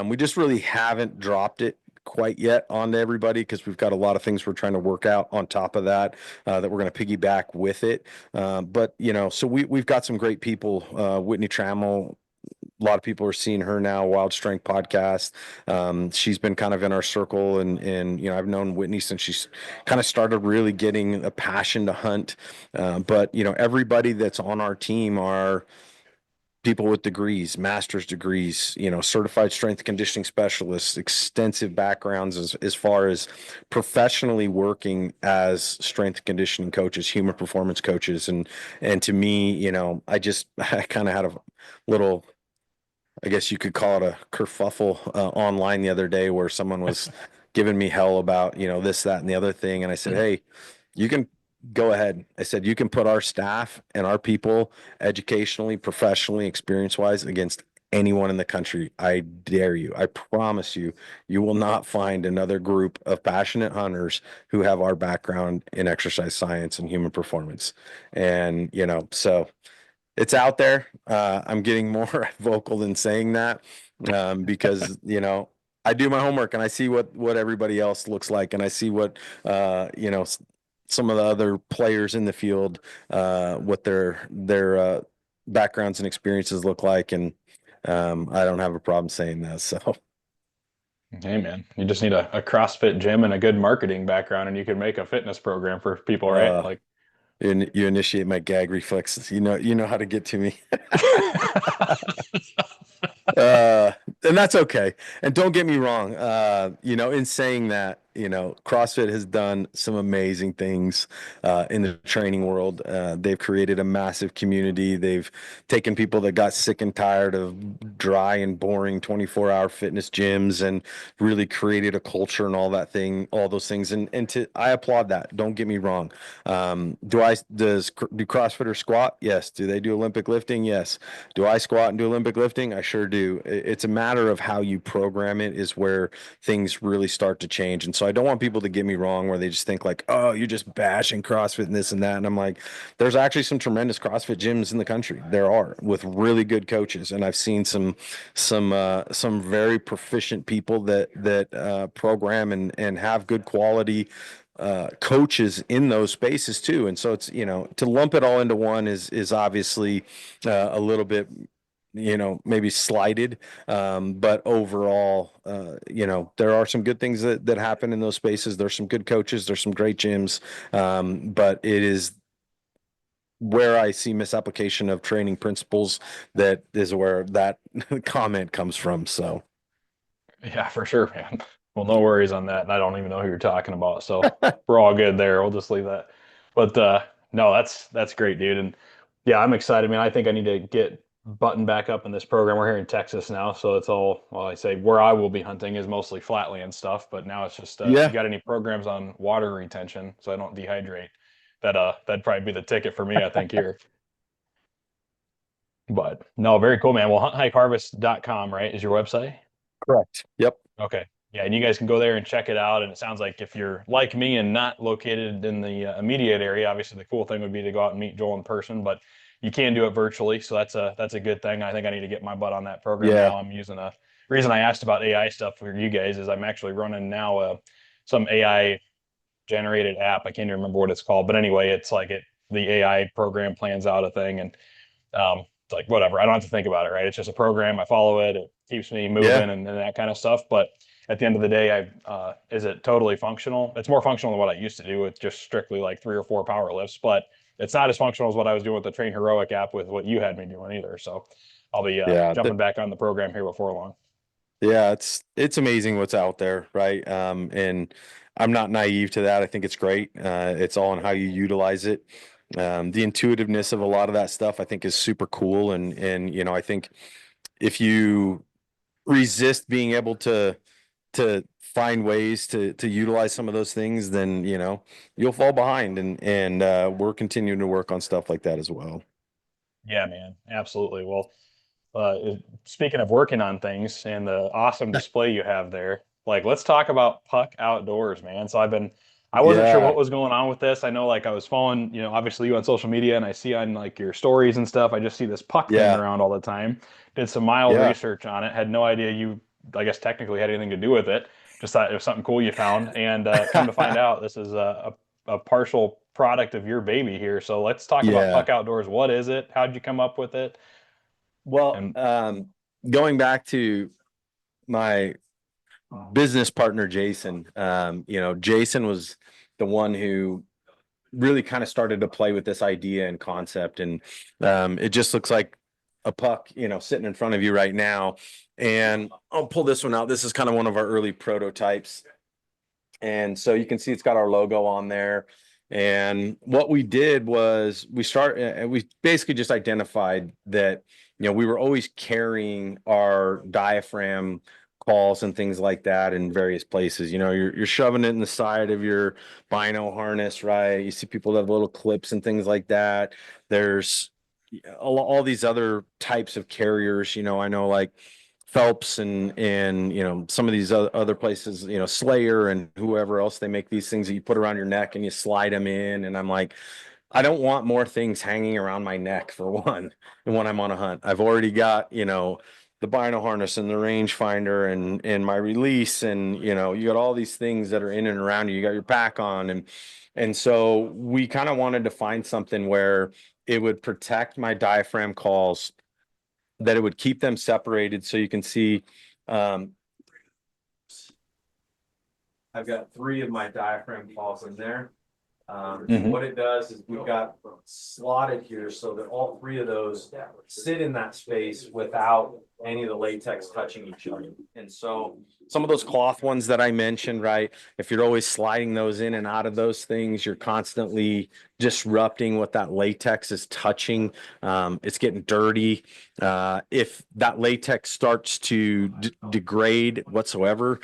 We just really haven't dropped it quite yet onto everybody because we've got a lot of things we're trying to work out on top of that that we're going to piggyback with it. But so we've got some great people. Whitney Trammell, a lot of people are seeing her now. Wild Strength podcast. She's been kind of in our circle, and I've known Whitney since she's kind of started really getting a passion to hunt. But everybody that's on our team are people with degrees, master's degrees, certified strength conditioning specialists, extensive backgrounds as far as professionally working as strength conditioning coaches, human performance coaches. And to me, I kind of had a little, I guess you could call it a kerfuffle online the other day where someone was giving me hell about, this, that, and the other thing. And I said, hey, you can go ahead. I said, you can put our staff and our people educationally, professionally, experience wise against anyone in the country. I dare you. I promise you, you will not find another group of passionate hunters who have our background in exercise science and human performance. And, so it's out there. I'm getting more vocal than saying that because, I do my homework and I see what everybody else looks like, and I see what some of the other players in the field, what their backgrounds and experiences look like, and I don't have a problem saying that. So Hey, man, you just need a CrossFit gym and a good marketing background, and you can make a fitness program for people, right? uh, Like, you initiate my gag reflexes. You know how to get to me. uh, and that's okay. And don't get me wrong. In saying that, CrossFit has done some amazing things in the training world. They've created a massive community. They've taken people that got sick and tired of dry and boring 24-hour fitness gyms and really created a culture and all those things. And I applaud that. Don't get me wrong. Do CrossFitters squat? Yes. Do they do Olympic lifting? Yes. Do I squat and do Olympic lifting? I sure do. It's a matter of how you program it is where things really start to change. And so I don't want people to get me wrong where they just think like, oh, you're just bashing CrossFit and this and that. And I'm like, there's actually some tremendous CrossFit gyms in the country. There are with really good coaches. And I've seen some very proficient people that program and have good quality coaches in those spaces too. And so it's, to lump it all into one is obviously a little bit, maybe slighted. But overall, there are some good things that happen in those spaces. There's some good coaches, there's some great gyms. But it is where I see misapplication of training principles that is where that comment comes from. So Yeah, for sure, man. Well, no worries on that. And I don't even know who you're talking about. So we're all good there. We'll just leave that. But no, that's great, dude. And yeah, I'm excited, man. I think I need to get buttoned back up in this program. We're here in Texas now, so it's all, well, I say where I will be hunting is mostly flatland stuff, but now it's just if you yeah, got any programs on water retention so I don't dehydrate, that'd probably be the ticket for me, I think here. But no, very cool, man. Well, hunthikeharvest.com, right, is your website? correct. Yep. Okay. Yeah, and you guys can go there and check it out. And it sounds like if you're like me and not located in the immediate area, obviously the cool thing would be to go out and meet Joel in person, but you can do it virtually, so that's a good thing. I think I need to get my butt on that program Yeah. now. I'm using a reason I asked about AI stuff for you guys is I'm actually running now some AI generated app. I can't even remember what it's called, but anyway, it's like the AI program plans out a thing and it's like whatever. I don't have to think about it, right? It's just a program. I follow it. It keeps me Yeah. moving and that kind of stuff. But at the end of the day, is it totally functional? It's more functional than what I used to do with just strictly like 3 or 4 power lifts, but it's not as functional as what I was doing with the Train Heroic app with what you had me doing either. So I'll be Yeah. jumping back on the program here before long. Yeah, it's amazing what's out there, right? And I'm not naive to that. I think it's great. It's all on how you utilize it. The intuitiveness of a lot of that stuff, I think, is super cool. And I think if you resist being able to find ways to utilize some of those things, then you'll fall behind. And we're continuing to work on stuff like that as well. Yeah, man, absolutely. Well, speaking of working on things and the awesome display you have there, like let's talk about Puck Outdoors, man. I wasn't sure what Yeah, was going on with this. I know like I was following, obviously you on social media and I see on like your stories and stuff, I just see this Puck thing yeah, around all the time. Did some mild yeah, research on it, had no idea you, I guess technically had anything to do with it. Just thought it was something cool you found. And come to find out, this is a partial product of your baby here. So let's talk about yeah. Puck Outdoors. What is it? How'd you come up with it? Well, And going back to my business partner, Jason, Jason was the one who really kind of started to play with this idea and concept. And it just looks like a puck, sitting in front of you right now. And I'll pull this one out. This is kind of one of our early prototypes. And so you can see it's got our logo on there. And what we did was we basically just identified that, we were always carrying our diaphragm calls and things like that in various places. You're shoving it in the side of your bino harness, right? You see people that have little clips and things like that. There's all these other types of carriers, I know like Phelps and some of these other places, Slayer and whoever else, they make these things that you put around your neck and you slide them in. And I'm like, I don't want more things hanging around my neck for one. And when I'm on a hunt, I've already got, the bino harness and the rangefinder and my release. And, you got all these things that are in and around you. You got your pack on. And so we kind of wanted to find something where it would protect my diaphragm calls, that it would keep them separated. So you can see, um, I've got 3 of my diaphragm calls in there. What it does is we've got slotted here so that all three of those sit in that space without any of the latex touching each other. And so some of those cloth ones that I mentioned, right? If you're always sliding those in and out of those things, you're constantly disrupting what that latex is touching. It's getting dirty. If that latex starts to degrade whatsoever,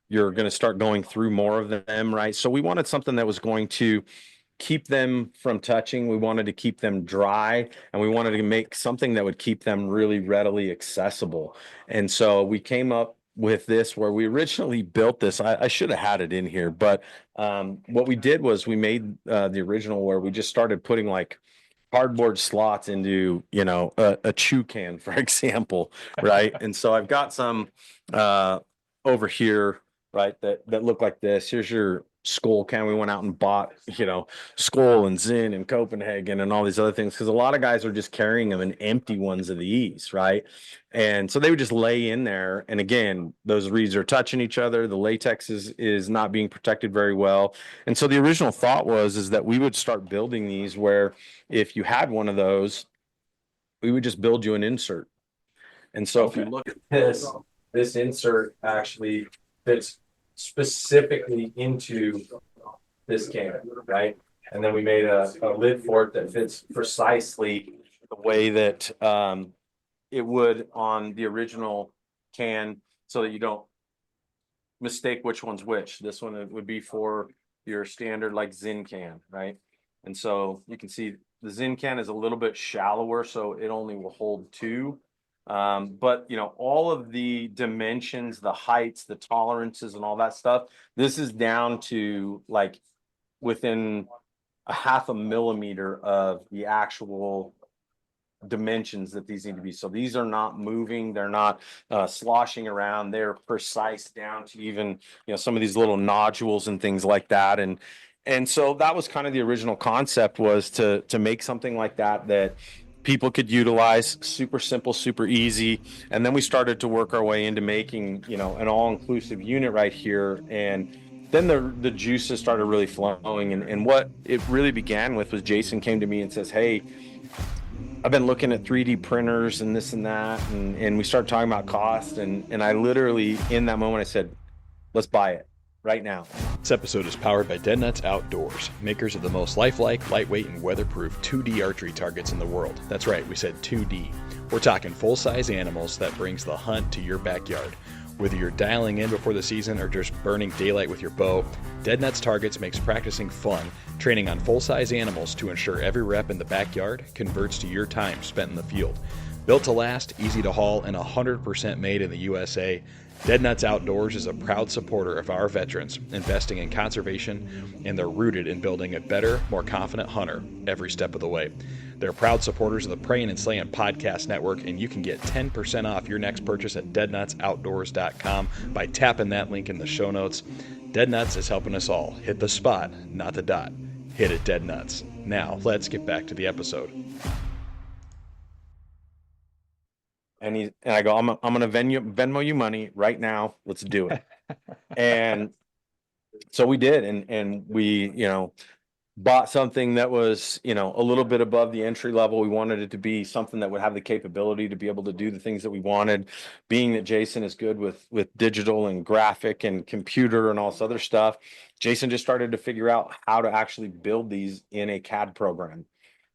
you're going to start going through more of them, right? So we wanted something that was going to keep them from touching. We wanted to keep them dry, and we wanted to make something that would keep them really readily accessible. And so we came up with this where we originally built this. I should have had it in here, but what we did was we made the original where we just started putting like cardboard slots into, a chew can, for example, right? And so I've got some over here, right, that look like this. Here's your Skull can. We went out and bought, Skull and Zinn and Copenhagen and all these other things because a lot of guys are just carrying them in empty ones of these, right? And so they would just lay in there. And again, those reeds are touching each other. The latex is not being protected very well. And so the original thought is that we would start building these where if you had one of those, we would just build you an insert. And so if you look at this insert actually fits specifically into this can, right? And then we made a lid for it that fits precisely the way that it would on the original can, so that you don't mistake which one's which. This one would be for your standard like Zinn can, right? And so you can see the Zinn can is a little bit shallower, so it only will hold two. But all of the dimensions, the heights, the tolerances and all that stuff, this is down to like within a half a millimeter of the actual dimensions that these need to be. So these are not moving, they're not sloshing around, they're precise down to even, some of these little nodules and things like that. And so that was kind of the original concept, was to make something like that people could utilize, super simple, super easy. And then we started to work our way into making, an all-inclusive unit right here. And then the juices started really flowing. And what it really began with was Jason came to me and says, hey, I've been looking at 3D printers and this and that. And we started talking about cost. And I literally, in that moment, I said, let's buy it right now. This episode is powered by Dead Nuts Outdoors, makers of the most lifelike, lightweight, and weatherproof 2D archery targets in the world. That's right, we said 2D. We're talking full-size animals that brings the hunt to your backyard. Whether you're dialing in before the season or just burning daylight with your bow, Dead Nuts Targets makes practicing fun, training on full-size animals to ensure every rep in the backyard converts to your time spent in the field. Built to last, easy to haul, and 100% made in the USA, Dead Nuts Outdoors is a proud supporter of our veterans, investing in conservation, and they're rooted in building a better, more confident hunter every step of the way. They're proud supporters of the Prayin and Slayin podcast network, and you can get 10% off your next purchase at deadnutsoutdoors.com by tapping that link in the show notes. Dead Nuts is helping us all hit the spot, not the dot. Hit it, Dead Nuts. Now, let's get back to the episode. And I go, I'm going to Venmo you money right now. Let's do it. And so we did. And we, bought something that was, a little bit above the entry level. We wanted it to be something that would have the capability to be able to do the things that we wanted, being that Jason is good with digital and graphic and computer and all this other stuff. Jason just started to figure out how to actually build these in a CAD program.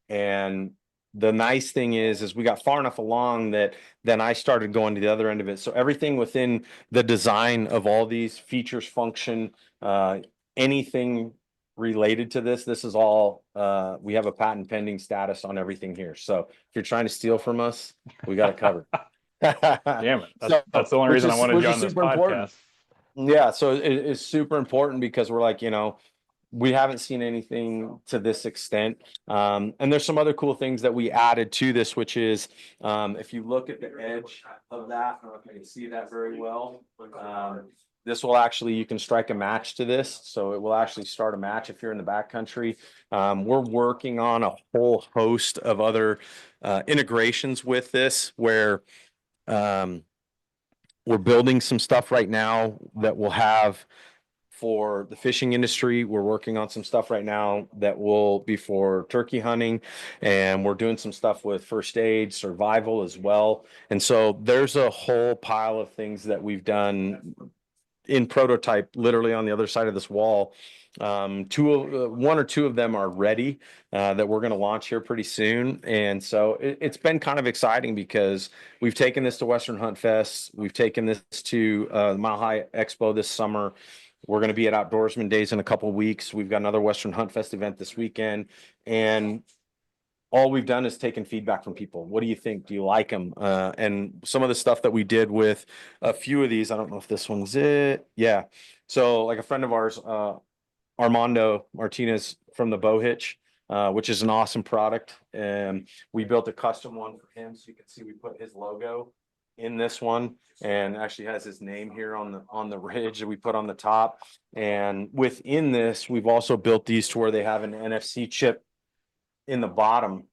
And the nice thing is we got far enough along that then I started going to the other end of it. So everything within the design of all these features, function, anything related to this is all, we have a patent pending status on everything here. So if you're trying to steal from us, we got it covered. Damn it. That's the only reason I wanted you on this podcast. Important. Yeah. So it's super important because we're like, we haven't seen anything to this extent. And there's some other cool things that we added to this, which is, if you look at the edge of that, I don't know if you can see that very well. This will actually, you can strike a match to this. So it will actually start a match if you're in the backcountry. We're working on a whole host of other integrations with this where we're building some stuff right now that will have for the fishing industry. We're working on some stuff right now that will be for turkey hunting, and we're doing some stuff with first aid, survival as well. And so there's a whole pile of things that we've done in prototype, literally on the other side of this wall. One or two of them are ready that we're going to launch here pretty soon. And so it's been kind of exciting because we've taken this to Western Hunt Fest. We've taken this to Mile High Expo this summer. We're going to be at Outdoorsman Days in a couple of weeks. We've got another Western Hunt Fest event this weekend. And all we've done is taken feedback from people. What do you think? Do you like them? And some of the stuff that we did with a few of these, I don't know if this one's it. Yeah. So like a friend of ours, Armando Martinez from the Bow Hitch, which is an awesome product. And we built a custom one for him. So you can see we put his logo in this one, and actually has his name here on the ridge that we put on the top. And within this, we've also built these to where they have an NFC chip in the bottom.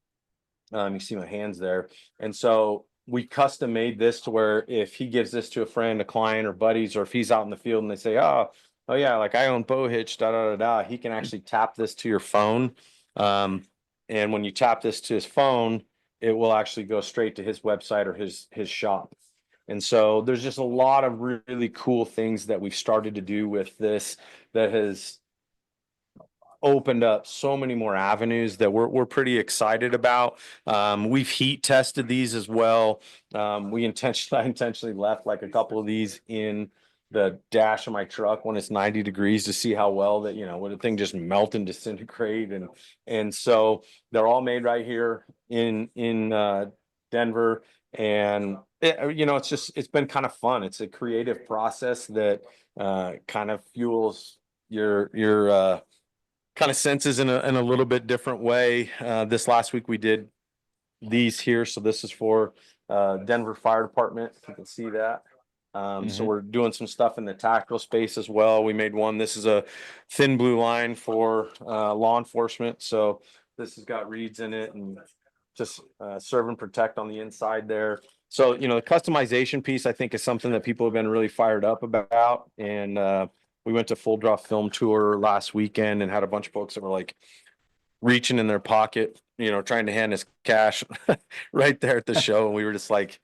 You see my hands there. And so we custom made this to where if he gives this to a friend, a client, or buddies, or if he's out in the field and they say, oh yeah, like I own Bow Hitch, he can actually tap this to your phone. And when you tap this to his phone, it will actually go straight to his website or his shop. And so there's just a lot of really cool things that we've started to do with this that has opened up so many more avenues that we're pretty excited about. We've heat tested these as well. I intentionally left like a couple of these in the dash of my truck when it's 90 degrees to see how well that, would the thing just melt and disintegrate. And so they're all made right here in Denver. And it's been kind of fun. It's a creative process that kind of fuels your kind of senses in a little bit different way. This last week we did these here. So this is for Denver Fire Department. You can see that. So we're doing some stuff in the tactical space as well. We made one. This is a thin blue line for law enforcement. So this has got reeds in it and just serve and protect on the inside there. So, the customization piece, I think, is something that people have been really fired up about. And we went to Full Draw Film Tour last weekend and had a bunch of folks that were like reaching in their pocket, trying to hand us cash right there at the show. And we were just like,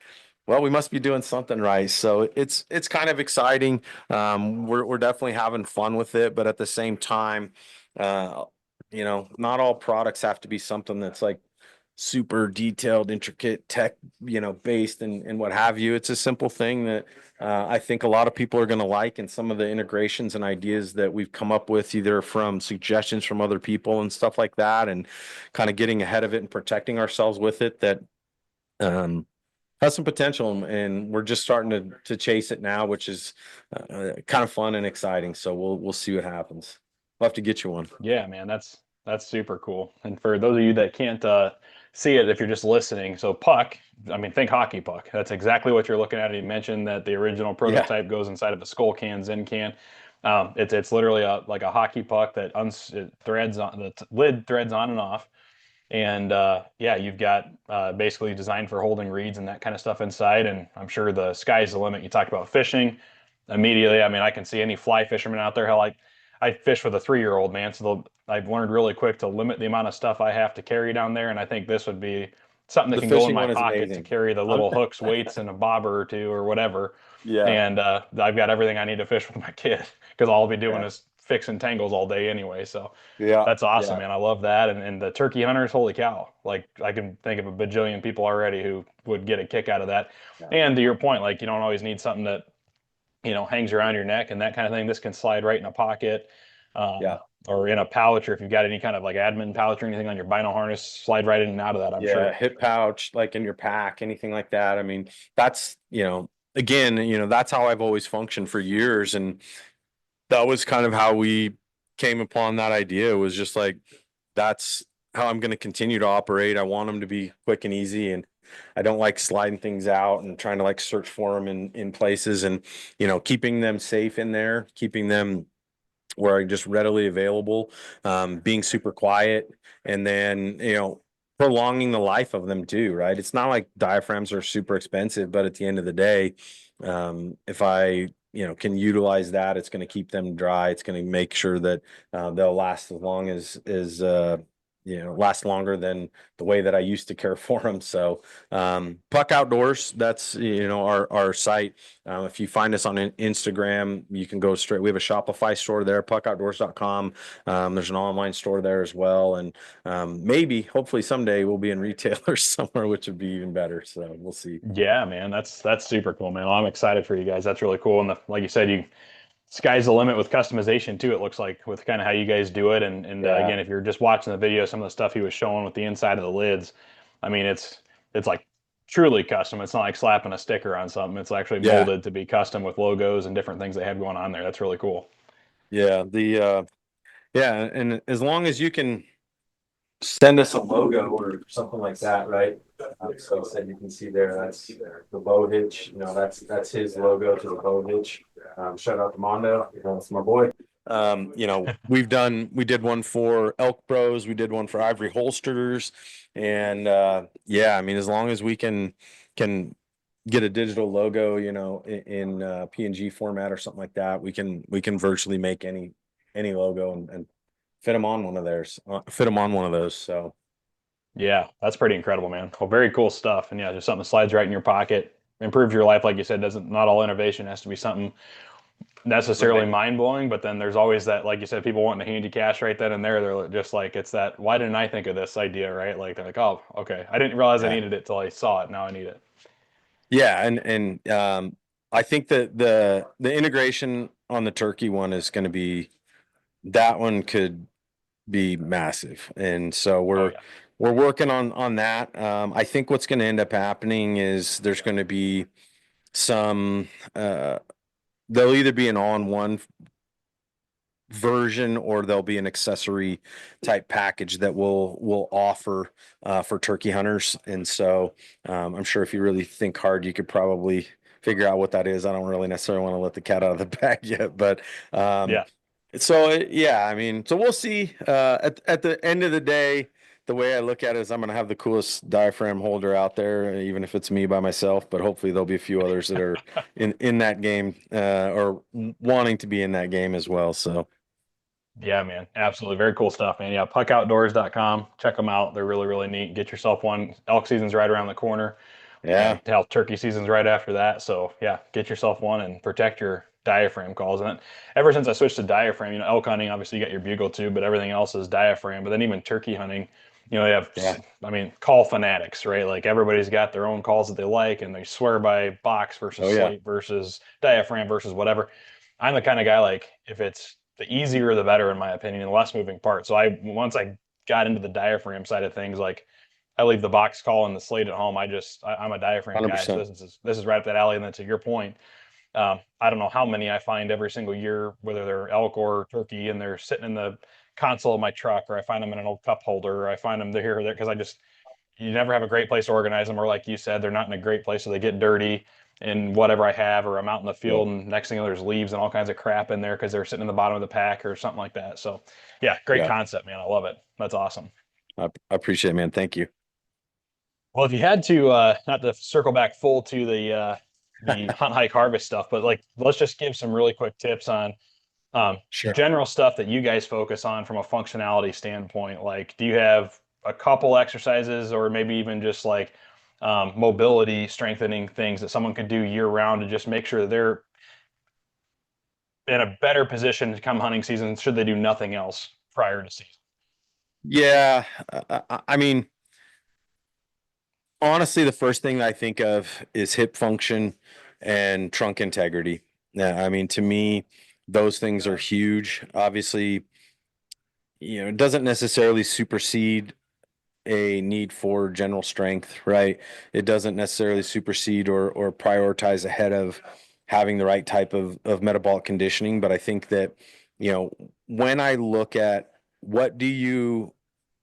well, we must be doing something right. So it's kind of exciting. We're definitely having fun with it, but at the same time, not all products have to be something that's like super detailed, intricate tech, based and what have you. It's a simple thing that I think a lot of people are going to like, and some of the integrations and ideas that we've come up with, either from suggestions from other people and stuff like that, and kind of getting ahead of it and protecting ourselves with it, that has some potential, and we're just starting to chase it now, which is kind of fun and exciting. So we'll see what happens. We'll have to get you one. Yeah, man, that's super cool. And for those of you that can't see it, if you're just listening, so puck, I mean, think hockey puck. That's exactly what you're looking at. You mentioned that the original prototype goes inside of a Skull Can, Zen can. It's literally like a hockey puck that it threads on, the lid threads on and off. And yeah, you've got basically designed for holding reeds and that kind of stuff inside. And I'm sure the sky's the limit. You talk about fishing immediately. I mean, I can see any fly fisherman out there. Hell, I fish with a 3-year-old, man. So I've learned really quick to limit the amount of stuff I have to carry down there. And I think this would be something that The can go in fishing my one is pocket to amazing. carry the little hooks, weights, and a bobber or two or whatever. Yeah. And I've got everything I need to fish with my kid because all I'll be doing Yeah. is fixing tangles all day anyway. So Yeah. that's awesome, Yeah. man. I love that. And the turkey hunters, holy cow. Like I can think of a bajillion people already who would get a kick out of that. Yeah. And to your point, like you don't always need something that, hangs around your neck and that kind of thing. This can slide right in a pocket. Yeah. Or in a pouch, or if you've got any kind of like admin pouch or anything on your bino harness, slide right in and out of that, I'm sure. Hip pouch, like in your pack, anything like that. I mean, that's, again, that's how I've always functioned for years. And that was kind of how we came upon that idea, was just like, that's how I'm going to continue to operate. I want them to be quick and easy. And I don't like sliding things out and trying to like search for them in places, and, keeping them safe in there, keeping them where are just readily available, being super quiet, and then, prolonging the life of them too, right? It's not like diaphragms are super expensive, but at the end of the day, if I can utilize that. It's going to keep them dry. It's going to make sure that they'll last as long as last longer than the way that I used to care for them. So Puck Outdoors, that's our site. If you find us on Instagram, you can go straight. We have a Shopify store there, puckoutdoors.com. There's an online store there as well, and maybe hopefully someday we'll be in retailers somewhere, which would be even better. So we'll see. Yeah, man, that's super cool, man. Well, I'm excited for you guys. That's really cool. And like you said, sky's the limit with customization too. It looks like with kind of how you guys do it. And Yeah. again, if you're just watching the video, some of the stuff he was showing with the inside of the lids, I mean, it's like truly custom. It's not like slapping a sticker on something. It's actually Yeah. molded to be custom with logos and different things they have going on there. That's really cool. Yeah. Yeah, and as long as you can send us a logo or something like that, right? So I said you can see there, that's the bow hitch. That's his logo to the bow hitch. Shout out to Mondo, that's my boy. We did one for Elk Bros, we did one for Ivory Holsters, and yeah, I mean, as long as we can get a digital logo, in PNG format or something like that, we can virtually make any logo and fit them on one of those. So Yeah, that's pretty incredible, man. Well, very cool stuff. And yeah, just something that slides right in your pocket, improves your life. Like you said, doesn't not all innovation has to be something necessarily right. mind blowing, but then there's always that, like you said, people wanting to hand you cash right then and there. They're just like, it's that, why didn't I think of this idea, right? Like they're like, oh, okay, I didn't realize I Yeah. needed it till I saw it. Now I need it. Yeah, and I think that the integration on the turkey one is going to be that one could be massive, and so Oh we're yeah, we're working on that. I think what's going to end up happening is there's going to be some there'll either be an all-in-one version or there'll be an accessory type package that we'll offer for turkey hunters. And so I'm sure if you really think hard, you could probably figure out what that is. I don't really necessarily want to let the cat out of the bag yet, but yeah, yeah, I mean, so we'll see. At the end of the day, the way I look at it is I'm going to have the coolest diaphragm holder out there, even if it's me by myself, but hopefully there'll be a few others that are in that game or wanting to be in that game as well. So yeah, man. Absolutely. Very cool stuff, man. Yeah, puckoutdoors.com. Check them out. They're really, really neat. Get yourself one. Elk season's right around the corner. And yeah. hell, turkey season's right after that. So yeah, get yourself one and protect your diaphragm calls. And then, ever since I switched to diaphragm, elk hunting, obviously you got your bugle too, but everything else is diaphragm. But then even turkey hunting, they have, Yeah. I mean, call fanatics, right? Like everybody's got their own calls that they like, and they swear by box versus Oh yeah. slate versus diaphragm versus whatever. I'm the kind of guy like if it's the easier the better in my opinion, and less moving parts. So once I got into the diaphragm side of things, like I leave the box call and the slate at home. I'm a diaphragm guy, so 100%. this is right up that alley. And then to your point, I don't know how many I find every single year, whether they're elk or turkey, and they're sitting in the console of my truck, or I find them in an old cup holder, or I find them here or there because you never have a great place to organize them, or like you said, they're not in a great place, so they get dirty in whatever I have, or I'm out in the Yeah. field and next thing you know, there's leaves and all kinds of crap in there because they're sitting in the bottom of the pack or something like that. So yeah, great Yeah. concept, man. I love it. That's awesome. I appreciate it, man. Thank you. Well, if you had to, not to circle back full to the hunt, hike, harvest stuff, but like let's just give some really quick tips on Sure. general stuff that you guys focus on from a functionality standpoint. Like, do you have a couple exercises, or maybe even just like mobility strengthening things that someone could do year round to just make sure they're in a better position to come hunting season? Should they do nothing else prior to season? Yeah. I mean, honestly, the first thing I think of is hip function and trunk integrity. Yeah, I mean, to me, those things are huge. Obviously, it doesn't necessarily supersede a need for general strength, right? It doesn't necessarily supersede or prioritize ahead of having the right type of metabolic conditioning. But I think that, when I look at what do you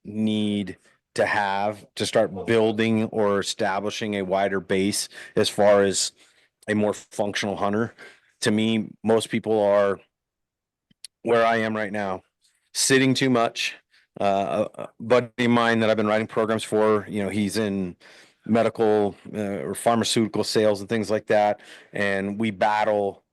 need to have to start building or establishing a wider base as far as a more functional hunter, to me, most people are where I am right now, sitting too much. A buddy of mine that I've been writing programs for, he's in medical or pharmaceutical sales and things like that, and we battle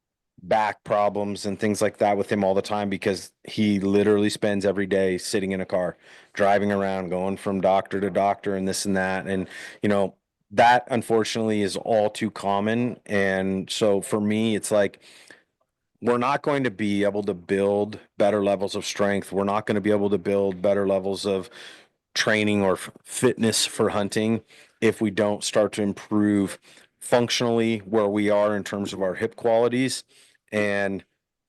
back problems and things like that with him all the time because he literally spends every day sitting in a car, driving around, going from doctor to doctor and this and that. And, you know, that unfortunately is all too common. And so for me, it's like, we're not going to be able to build better levels of strength. We're not going to be able to build better levels of training or fitness for hunting if we don't start to improve functionally where we are in terms of our hip qualities and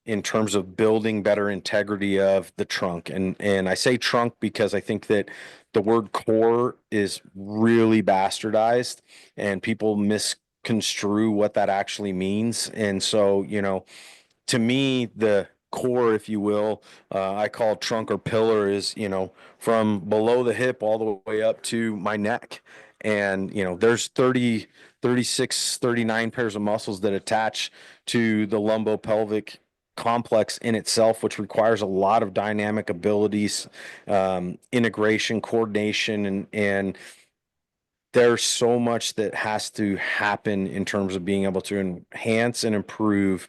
in terms of building better integrity of the trunk. And I say trunk because I think that the word core is really bastardized and people misconstrue what that actually means. And so, you know, to me, the core, if you will, I call trunk or pillar is, you know, from below the hip all the way up to my neck. And, you know, there's 30, 36, 39 pairs of muscles that attach to the lumbopelvic complex in itself, which requires a lot of dynamic abilities, integration, coordination, and there's so much that has to happen in terms of being able to enhance and improve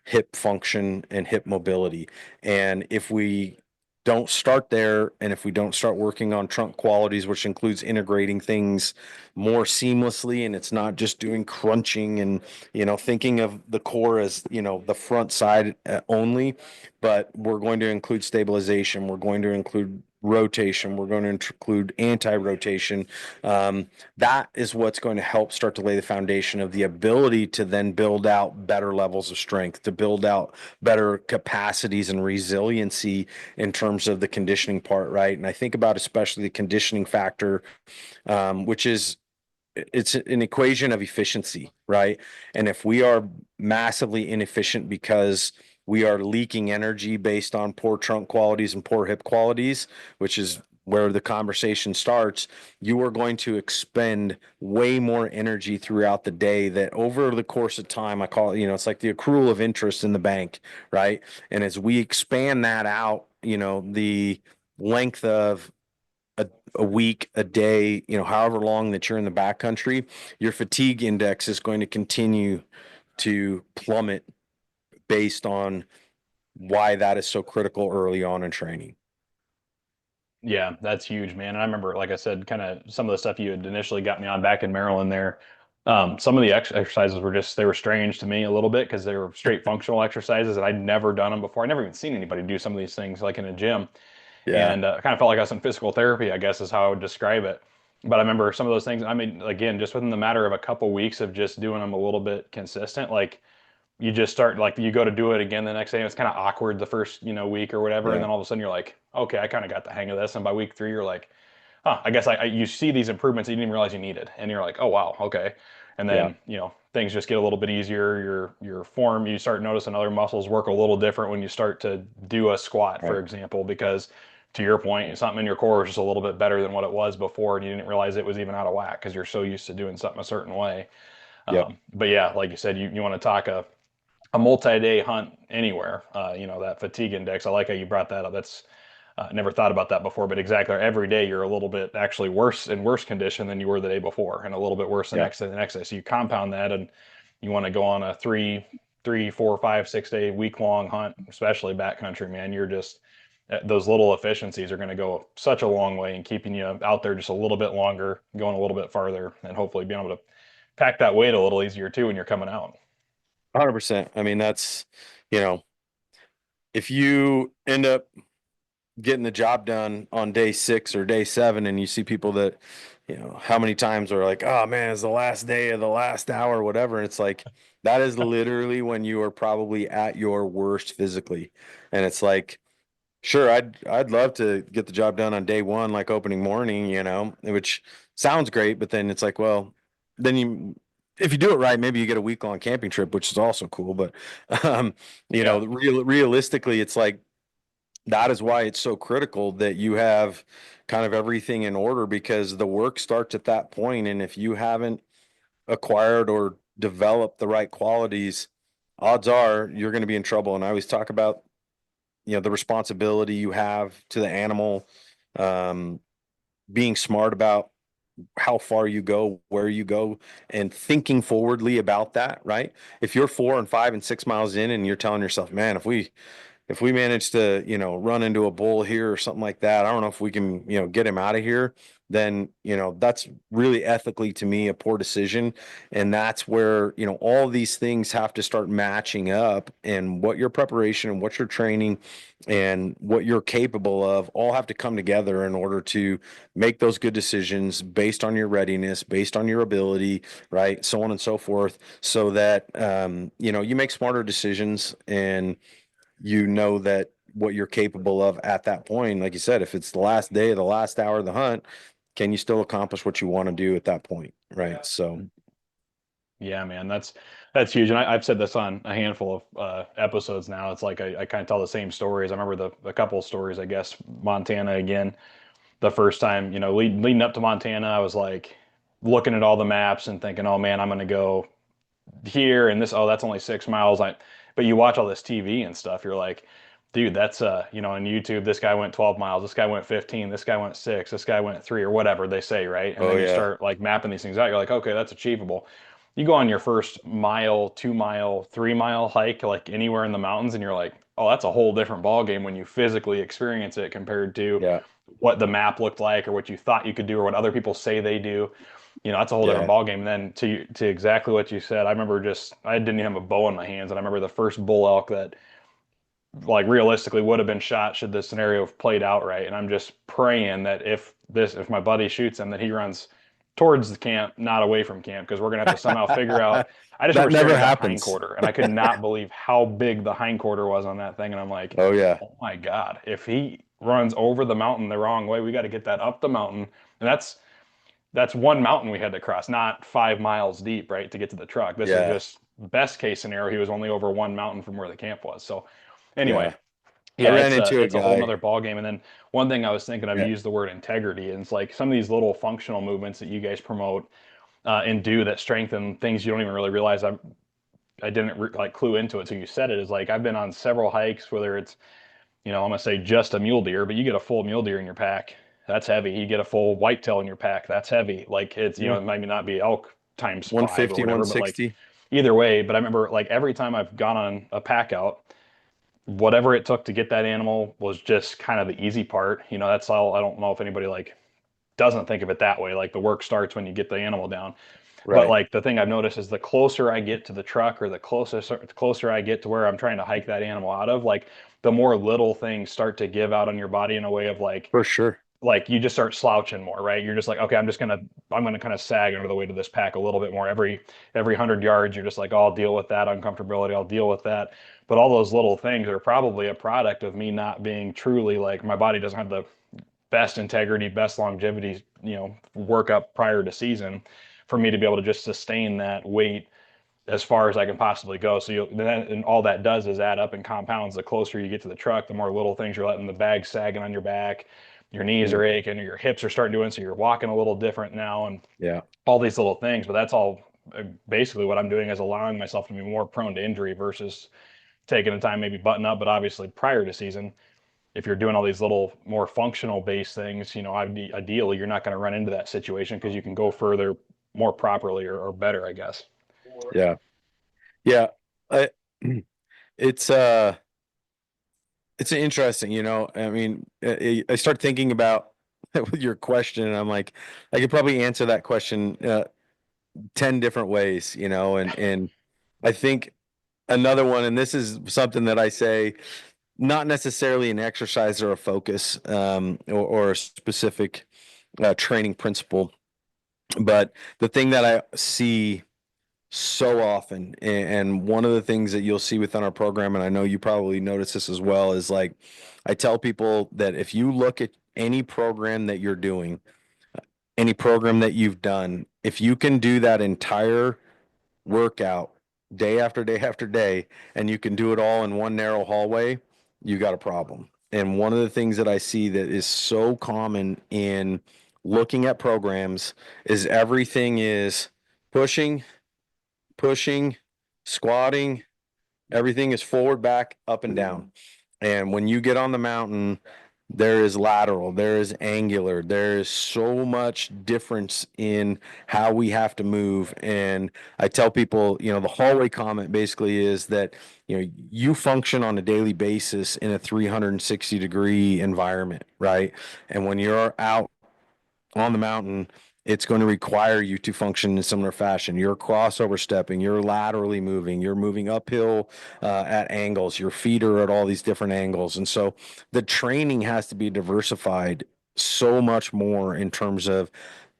hip function and hip mobility. And if we don't start there, and if we don't start working on trunk qualities, which includes integrating things more seamlessly, and it's not just doing crunching and, you know, thinking of the core as, you know, the front side only, but we're going to include stabilization, we're going to include rotation, we're going to include anti-rotation. That is what's going to help start to lay the foundation of the ability to then build out better levels of strength, to build out better capacities and resiliency in terms of the conditioning part, right? And I think about especially the conditioning factor, which is it's an equation of efficiency, right? And if we are massively inefficient because we are leaking energy based on poor trunk qualities and poor hip qualities, which is where the conversation starts, you are going to expend way more energy throughout the day that over the course of time, I call it, you know, it's like the accrual of interest in the bank, right? And as we expand that out, you know, the length of a week, a day, you know, however long that you're in the backcountry, your fatigue index is going to continue to plummet based on why that is so critical early on in training. Yeah, that's huge, man. And I remember, like I said, kind of some of the stuff you had initially got me on back in Maryland there. Some of the exercises were just, they were strange to me a little bit because they were straight functional exercises and I'd never done them before. I never even seen anybody do some of these things like in a gym. Yeah. And I kind of felt like I was in physical therapy, I guess is how I would describe it. But I remember some of those things. I mean, again, just within the matter of a couple weeks of just doing them a little bit consistent, like you just start like you go to do it again the next day and it's kind of awkward the first week or whatever, and Yeah. then all of a sudden you're like, okay, I kind of got the hang of this, and by week three you're like, huh, I guess I you see these improvements that you didn't even realize you needed, and you're like, oh wow, okay. And Yeah. then things just get a little bit easier. Your form, you start noticing other muscles work a little different when you start to do a squat, for Right. example, because to your point, something in your core is just a little bit better than what it was before, and you didn't realize it was even out of whack because you're so used to doing something a certain way. Yep. But yeah, like you said, you want to talk a multi-day hunt anywhere. That fatigue index. I like how you brought that up. That's never thought about that before, but exactly. Every day you're a little bit actually worse in worse condition than you were the day before, and a little bit worse the Yeah. next day, the next day. So you compound that, and you want to go on a 3, 4, 5, 6 day, week-long hunt, especially backcountry, man. You're just those little efficiencies are going to go such a long way in keeping you out there just a little bit longer, going a little bit farther, and hopefully being able to pack that weight a little easier too when you're coming out. 100%. I mean, that's, you know, if you end up getting the job done on day 6 or day 7 and you see people that, you know, how many times are like, oh man, it's the last day of the last hour, whatever. And it's like, that is literally when you are probably at your worst physically. And it's like, sure, I'd love to get the job done on day 1, like opening morning, you know, which sounds great, but then it's like, well, then you if you do it right, maybe you get a week-long camping trip, which is also cool. But um, you know, Yeah. realistically, it's like that is why it's so critical that you have kind of everything in order because the work starts at that point. And if you haven't acquired or developed the right qualities, odds are you're going to be in trouble. And I always talk about, you know, the responsibility you have to the animal, um, being smart about how far you go, where you go, and thinking forwardly about that, right? If you're 4 and 5 and 6 miles in and you're telling yourself, man, if we manage to, run into a bull here or something like that, I don't know if we can, get him out of here, then, that's really ethically to me a poor decision. And that's where, all these things have to start matching up, and what your preparation and what your training and what you're capable of all have to come together in order to make those good decisions based on your readiness, based on your ability, right? So on and so forth, so that, you make smarter decisions, and you know that what you're capable of at that point. Like you said, if it's the last day of the last hour of the hunt, can you still accomplish what you want to do at that point? Right. So, Yeah, man, that's huge. And I've said this on a handful of episodes now. It's like I kind of tell the same stories. I remember the couple of stories, I guess, Montana again. The first time, leading up to Montana, I was like looking at all the maps and thinking, oh man, I'm going to go here and this, oh, that's only 6 miles. But you watch all this TV and stuff, you're like, dude, that's on YouTube, this guy went 12 miles, this guy went 15, this guy went 6, this guy went 3, or whatever they say, right? And oh then you yeah, start like mapping these things out. You're like, okay, that's achievable. You go on your first mile, 2 mile, 3 mile hike, like anywhere in the mountains, and you're like, oh, that's a whole different ball game when you physically experience it compared to yeah, what the map looked like or what you thought you could do or what other people say they do. That's a whole different yeah. ball game. And then to exactly what you said, I remember I didn't even have a bow in my hands, and I remember the first bull elk that like realistically would have been shot should this scenario have played out right. And I'm just praying that if my buddy shoots him, that he runs towards the camp, not away from camp, because we're gonna have to somehow figure out. I just That remember staring never at that happens. hindquarter, and I could not believe how big the hindquarter was on that thing. And I'm like, Oh yeah, oh my God, if he runs over the mountain the wrong way, we got to get that up the mountain. And that's one mountain we had to cross, not 5 miles deep, right, to get to the truck. This is yeah, just best case scenario. He was only over one mountain from where the camp was. So anyway, yeah. I yeah, ran it's a into a it's a whole nother guy. ball game. And then one thing I was thinking of, you Yeah, used the word integrity, and it's like some of these little functional movements that you guys promote and do that strengthen things you don't even really realize. I didn't like clue into it, so you said it is like I've been on several hikes, whether it's I'm gonna say just a mule deer, but you get a full mule deer in your pack, that's heavy. You get a full whitetail in your pack, that's heavy. Like it's yeah. it might not be elk times five or 150, whatever, but like 160. either way. But I remember like every time I've gone on a pack out, whatever it took to get that animal was just kind of the easy part. That's all. I don't know if anybody like doesn't think of it that way. Like the work starts when you get the animal down. But Right. like the thing I've noticed is the closer I get to the truck or the closer I get to where I'm trying to hike that animal out of, like the more little things start to give out on your body in a way of For sure. like you just start slouching more, right? You're just like, okay, I'm gonna kind of sag under the weight of this pack a little bit more. Every 100 yards, you're just like, oh, I'll deal with that uncomfortability. I'll deal with that. But all those little things are probably a product of me not being truly like my body doesn't have the best integrity, best longevity, workup prior to season for me to be able to just sustain that weight as far as I can possibly go. So and all that does is add up and compounds. The closer you get to the truck, the more little things you're letting, the bag sagging on your back, your knees are Mm, aching, or your hips are starting doing, so you're walking a little different now, and yeah. all these little things. But that's all basically what I'm doing is allowing myself to be more prone to injury versus taking the time maybe button up. But obviously prior to season, if you're doing all these little more functional based things, ideally you're not going to run into that situation because you can go further more properly or better, I guess. Yeah. Yeah. I, it's it's interesting, I mean, I start thinking about your question, and I'm like, I could probably answer that question 10 different ways, and I think another one, and this is something that I say, not necessarily an exercise or a focus, or a specific training principle, but the thing that I see so often, and one of the things that you'll see within our program, and I know you probably notice this as well, is like I tell people that if you look at any program that you're doing, any program that you've done, if you can do that entire workout day after day after day, and you can do it all in one narrow hallway, you got a problem. And one of the things that I see that is so common in looking at programs is everything is pushing, pushing, squatting, everything is forward, back, up, and down. And when you get on the mountain, there is lateral, there is angular, there is so much difference in how we have to move. And I tell people, the hallway comment basically is that, you function on a daily basis in a 360-degree environment, right? And when you're out on the mountain, it's going to require you to function in similar fashion. You're crossover stepping, you're laterally moving, you're moving uphill at angles, your feet are at all these different angles. And so the training has to be diversified so much more in terms of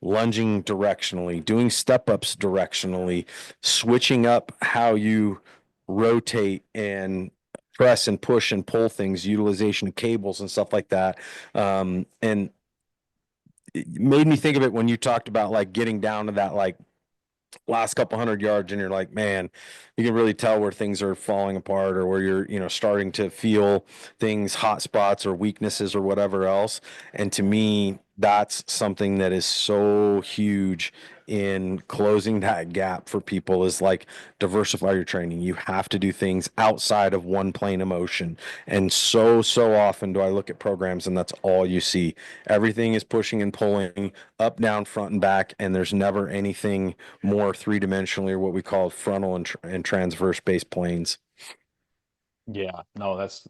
lunging directionally, doing step ups directionally, switching up how you rotate and press and push and pull things, utilization of cables and stuff like that. And it made me think of it when you talked about like getting down to that like last couple hundred yards and you're like, man, you can really tell where things are falling apart or where you're, starting to feel things, hot spots or weaknesses or whatever else. And to me, that's something that is so huge in closing that gap for people is like diversify your training. You have to do things outside of one plane of motion. And so often do I look at programs and that's all you see. Everything is pushing and pulling up, down, front, and back, and there's never anything more three-dimensionally or what we call frontal and transverse base planes. Yeah, no, that's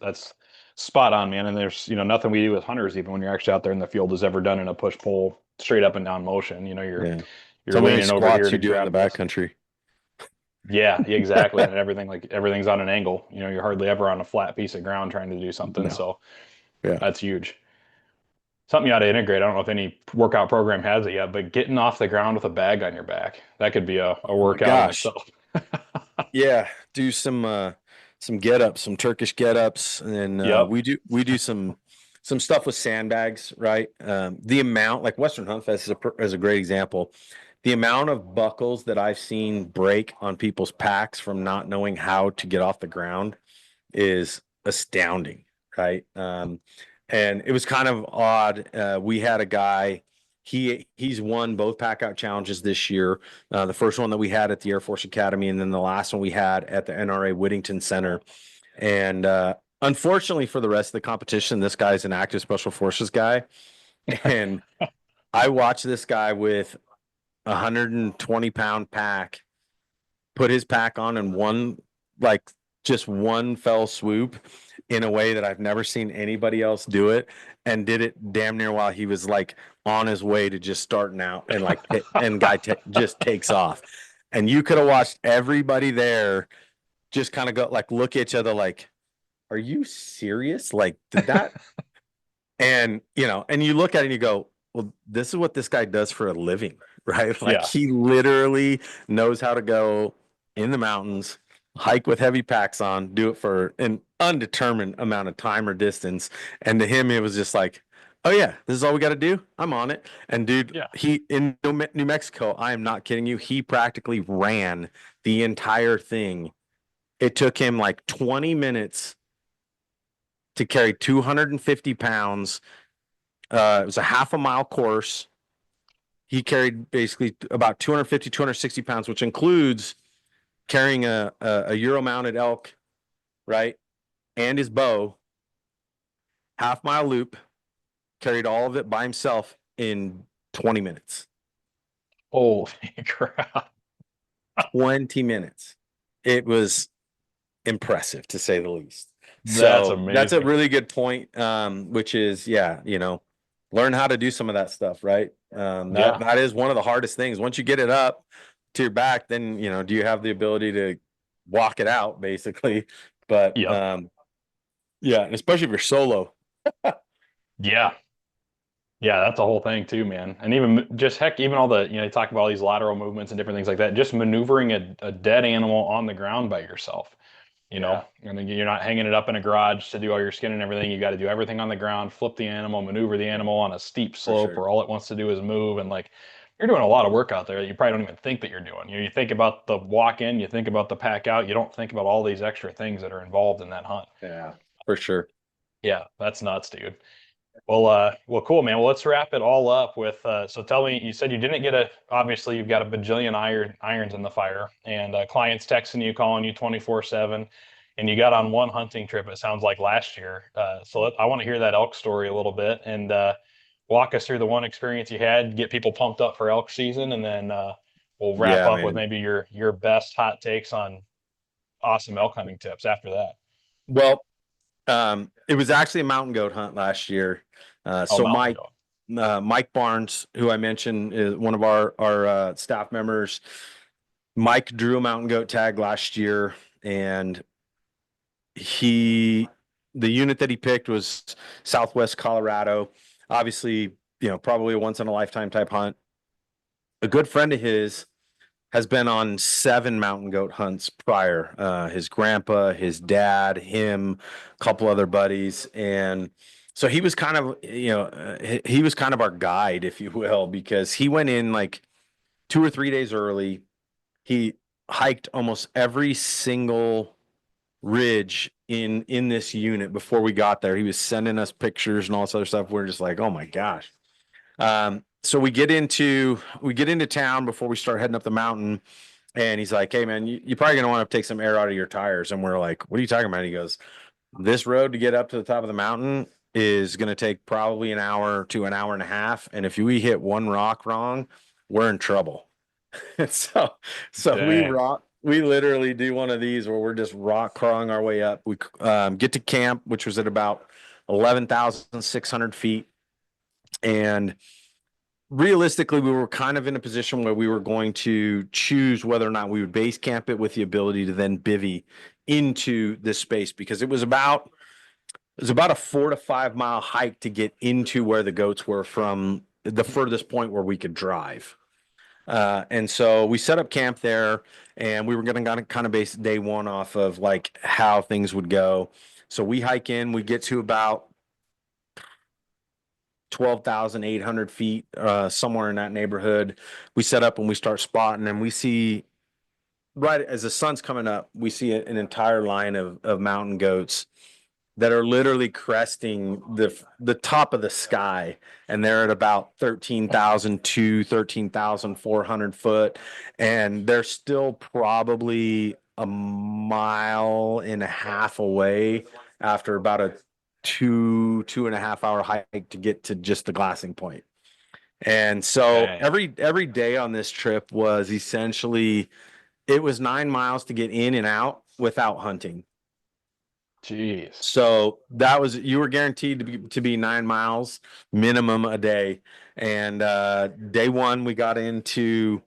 spot on, man. And there's, nothing we do with hunters, even when you're actually out there in the field, is ever done in a push-pull straight up and down motion. You're Yeah. you're Tell me how many leaning over here squats to you do in the grab this. backcountry. Yeah, exactly. And everything's on an angle. You're hardly ever on a flat piece of ground trying to do something. No. So Yeah. that's huge. Something you ought to integrate. I don't know if any workout program has it yet, but getting off the ground with a bag on your back, that could be a Oh my workout in gosh. itself. Yeah. Do some get ups, some Turkish get ups, and Yep. we do some stuff with sandbags, right? The amount like Western Hunt Fest is a great example. The amount of buckles that I've seen break on people's packs from not knowing how to get off the ground is astounding, right? And it was kind of odd. We had a guy. He's won both pack out challenges this year. The first one that we had at the Air Force Academy, and then the last one we had at the NRA Whittington Center. And unfortunately for the rest of the competition, this guy's an active special forces guy, and I watched this guy with 120-pound pack put his pack on in like just one fell swoop in a way that I've never seen anybody else do it, and did it damn near while he was like on his way to just starting out, and like and just takes off. And you could have watched everybody there just kind of go like look at each other like, are you serious? Like, did that? And and you look at it and you go, well, this is what this guy does for a living, right? Like Yeah. he literally knows how to go in the mountains, hike with heavy packs on, do it for an undetermined amount of time or distance. And to him, it was just like, oh yeah, this is all we got to do. I'm on it. And dude, Yeah. he in New Mexico, I am not kidding you. He practically ran the entire thing. It took him like 20 minutes to carry 250 pounds. It was a half a mile course. He carried basically about 250, 260 pounds, which includes carrying a Euro mounted elk, right? And his bow, half mile loop, carried all of it by himself in 20 minutes. Holy crap. 20 minutes. It was impressive to say the least. That's So that's a amazing. really good point. Which is, yeah, learn how to do some of that stuff, right? That Yeah. that is one of the hardest things. Once you get it up to your back, then do you have the ability to walk it out, basically? But Yep. yeah, and especially if you're solo. Yeah. Yeah, that's a whole thing too, man. And even just heck, even all the, you talk about all these lateral movements and different things like that, just maneuvering a dead animal on the ground by yourself, Yeah, and then you're not hanging it up in a garage to do all your skin and everything. You got to do everything on the ground, flip the animal, maneuver the animal on a steep for slope sure. where all it wants to do is move. And like, you're doing a lot of work out there that you probably don't even think that you're doing. You think about the walk in, you think about the pack out, you don't think about all these extra things that are involved in that hunt. Yeah, for sure. Yeah, that's nuts, dude. Well, cool, man. Well, let's wrap it all up with. So, tell me, you said you didn't get a. Obviously, you've got a bajillion irons in the fire, and clients texting you, calling you 24/7. and you got on one hunting trip, it sounds like last year. I want to hear that elk story a little bit, and walk us through the one experience you had, get people pumped up for elk season, and then we'll wrap Yeah, up with man. maybe your best hot takes on awesome elk hunting tips after that. Well, it was actually a mountain goat hunt last year. Oh, So mountain goat. Mike Barnes, who I mentioned is one of our staff members. Mike drew a mountain goat tag last year, and he the unit that he picked was Southwest Colorado. Obviously, probably a once in a lifetime type hunt. A good friend of his has been on 7 mountain goat hunts prior. His grandpa, his dad, him, a couple other buddies, and so he was kind of, he was kind of our guide, if you will, because he went in like 2 or 3 days early. He hiked almost every single ridge in this unit before we got there. He was sending us pictures and all this other stuff. We're just like, oh my gosh. So we get into town before we start heading up the mountain, and he's like, "Hey man, you're probably gonna want to take some air out of your tires." And we're like, "What are you talking about?" And he goes, "This road to get up to the top of the mountain is gonna take probably an hour to an hour and a half, and if we hit one rock wrong, we're in trouble." And so Dang. we literally do one of these where we're just rock crawling our way up. We get to camp, which was at about 11,600 feet, and realistically, we were kind of in a position where we were going to choose whether or not we would base camp it with the ability to then bivvy into this space, because it was about a 4 to 5 mile hike to get into where the goats were from the furthest point where we could drive. And so we set up camp there, and we were going to kind of base day one off of like how things would go. So we hike in, we get to about 12,800 feet, somewhere in that neighborhood. We set up and we start spotting, and we see right as the sun's coming up, we see an entire line of mountain goats that are literally cresting the top of the sky, and they're at about 13,400 foot, and they're still probably a mile and a half away after about a 2.5 hour hike to get to just the glassing point. And so Dang. every day on this trip was essentially, it was 9 miles to get in and out without hunting. Jeez. So that was, you were guaranteed to be 9 miles minimum a day. And day one, we got into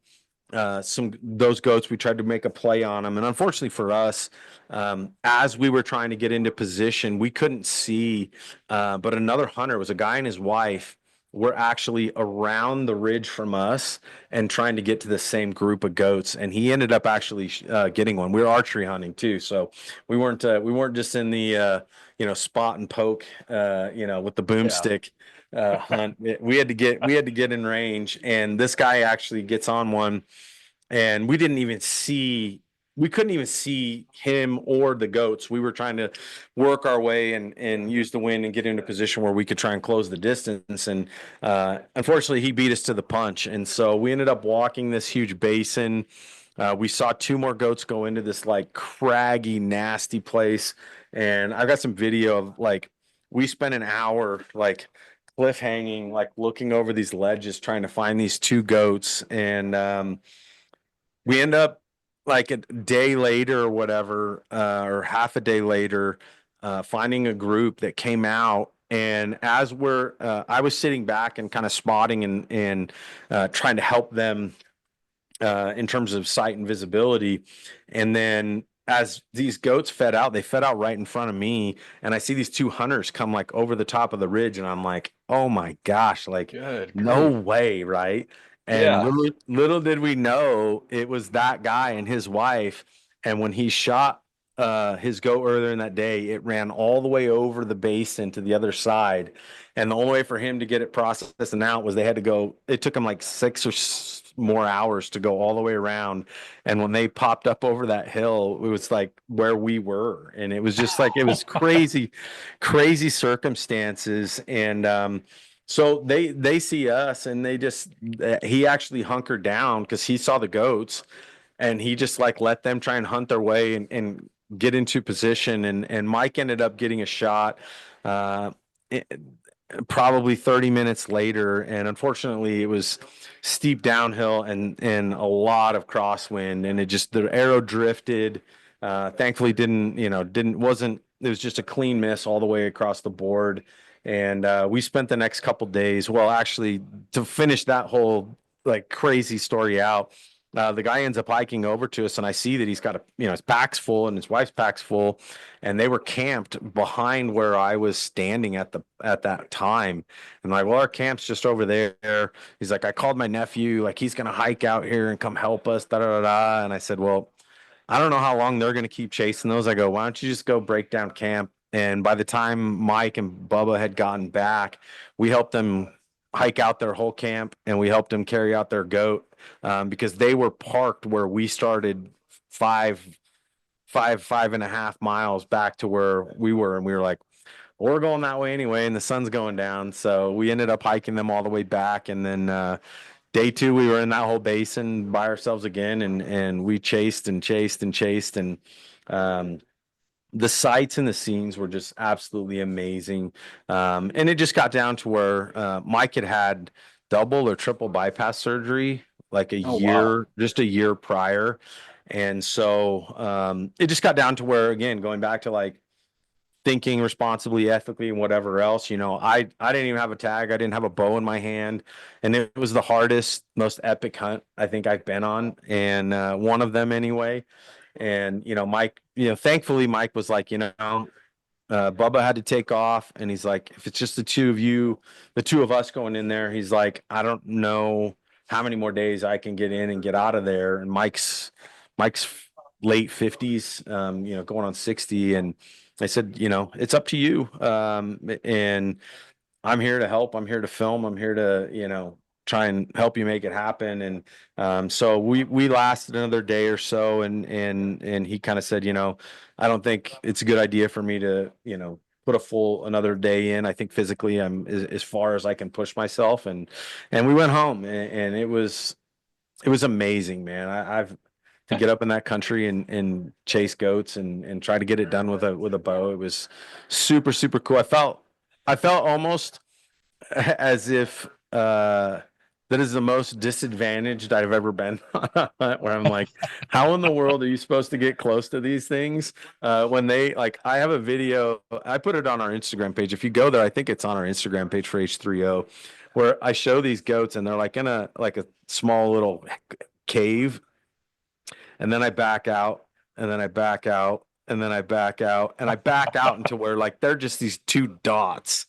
some those goats. We tried to make a play on them, and unfortunately for us, as we were trying to get into position, we couldn't see. But another hunter, was a guy and his wife, were actually around the ridge from us and trying to get to the same group of goats, and he ended up actually getting one. We were archery hunting too, so we weren't just in the spot and poke, with the Yeah. boomstick hunt. We had to get in range, and this guy actually gets on one, and we couldn't even see him or the goats. We were trying to work our way and use the wind and get into a position where we could try and close the distance. And unfortunately, he beat us to the punch. And so we ended up walking this huge basin. We saw 2 more goats go into this like craggy, nasty place. And I've got some video of like, we spent an hour like cliff hanging, like looking over these ledges, trying to find these 2 goats. And we end up like a day later or whatever, or half a day later, finding a group that came out. And as I was sitting back and kind of spotting and trying to help them in terms of sight and visibility. And then as these goats fed out, they fed out right in front of me. And I see these 2 hunters come like over the top of the ridge. And I'm like, oh my gosh, like Good no grief. way. Right. And Yeah. little did we know it was that guy and his wife. And when he shot his goat earlier in that day, it ran all the way over the basin to the other side. And the only way for him to get it processed and out was they had to go, it took him like 6 or more hours to go all the way around. And when they popped up over that hill, it was like where we were. And it was just like, it was crazy, crazy circumstances. And so they see us, and he actually hunkered down because he saw the goats, and he just like let them try and hunt their way and get into position, and Mike ended up getting a shot. Uh, it, Probably 30 minutes later, and unfortunately it was steep downhill and a lot of crosswind, and the arrow drifted. Thankfully didn't wasn't it was just a clean miss all the way across the board. And we spent the next couple days, well, actually, to finish that whole like crazy story out, the guy ends up hiking over to us, and I see that he's got his pack's full and his wife's pack's full, and they were camped behind where I was standing at that time. And like, well, our camp's just over there. He's like, I called my nephew, like he's gonna hike out here and come help us, da da da da. And I said, well, I don't know how long they're gonna keep chasing those. I go, why don't you just go break down camp? And by the time Mike and Bubba had gotten back, we helped them hike out their whole camp, and we helped them carry out their goat, because they were parked where we started five, 5.5 miles back to where we were. And we were like, well, we're going that way anyway, and the sun's going down. So we ended up hiking them all the way back. And then day two, we were in that whole basin by ourselves again, and we chased and chased and chased. And um, the sights and the scenes were just absolutely amazing. And it just got down to where Mike had double or triple bypass surgery like Oh, wow. just a year prior. And so it just got down to where, again, going back to like thinking responsibly, ethically, and whatever else, I didn't even have a tag. I didn't have a bow in my hand. And it was the hardest, most epic hunt I think I've been on. And one of them anyway. And, Mike, thankfully Mike was like, Bubba had to take off, and he's like, if it's just the two of you, the two of us going in there, he's like, I don't know how many more days I can get in and get out of there. And Mike's late 50s, going on 60. And I said, it's up to you. And I'm here to help. I'm here to film. I'm here to, try and help you make it happen. And so we lasted another day or so, and he kind of said, I don't think it's a good idea for me to, put a full another day in. I think physically I'm as far as I can push myself. And we went home, and it was amazing, man. I've to get up in that country and chase goats and try to get it done with a bow. It was super, super cool. I felt almost as if that is the most disadvantaged I've ever been on a hunt, where I'm like, how in the world are you supposed to get close to these things? When they like, I have a video, I put it on our Instagram page. If you go there, I think it's on our Instagram page for H30, where I show these goats, and they're like in a small little cave, and then I back out, and then I back out, and then I back out, and I back out into where like they're just these two dots,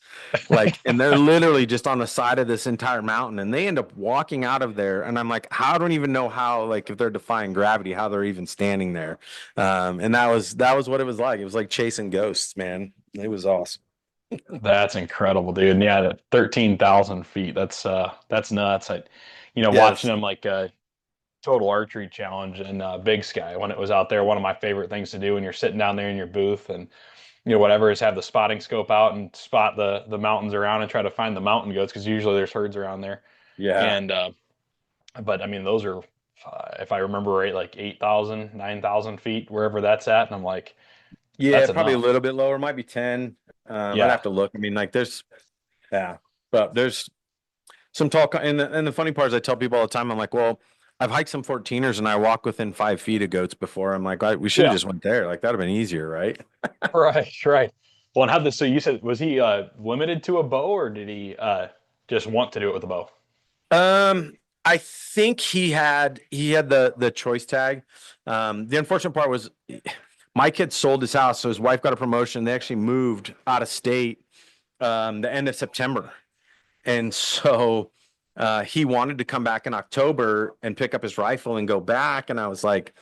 like, and they're literally just on the side of this entire mountain, and they end up walking out of there, and I'm like, I don't even know how, like, if they're defying gravity, how they're even standing there. And that was what it was like. It was like chasing ghosts, man. It was awesome. That's incredible, dude. And yeah, at 13,000 feet, that's nuts. Watching Yes. them like total archery challenge in Big Sky when it was out there. One of my favorite things to do when you're sitting down there in your booth and whatever is have the spotting scope out and spot the mountains around and try to find the mountain goats because usually there's herds around there. Yeah. And but I mean those are if I remember right like 8,000, 9,000 feet wherever that's at, and I'm like Yeah, that's probably a enough. little bit lower, might be 10. I'd Yeah, have to look. I mean, like yeah, but there's some talk. And the funny part is I tell people all the time, I'm like, well, I've hiked some 14ers and I walk within 5 feet of goats before. I'm like, we should have yeah, just went there. Like, that'd have been easier, right? right, right. Well, and how this? So you said was he limited to a bow or did he just want to do it with a bow? Um, I think he had the choice tag. The unfortunate part was my kid sold his house, so his wife got a promotion. They actually moved out of state the end of September. And so he wanted to come back in October and pick up his rifle and go back. And I was like,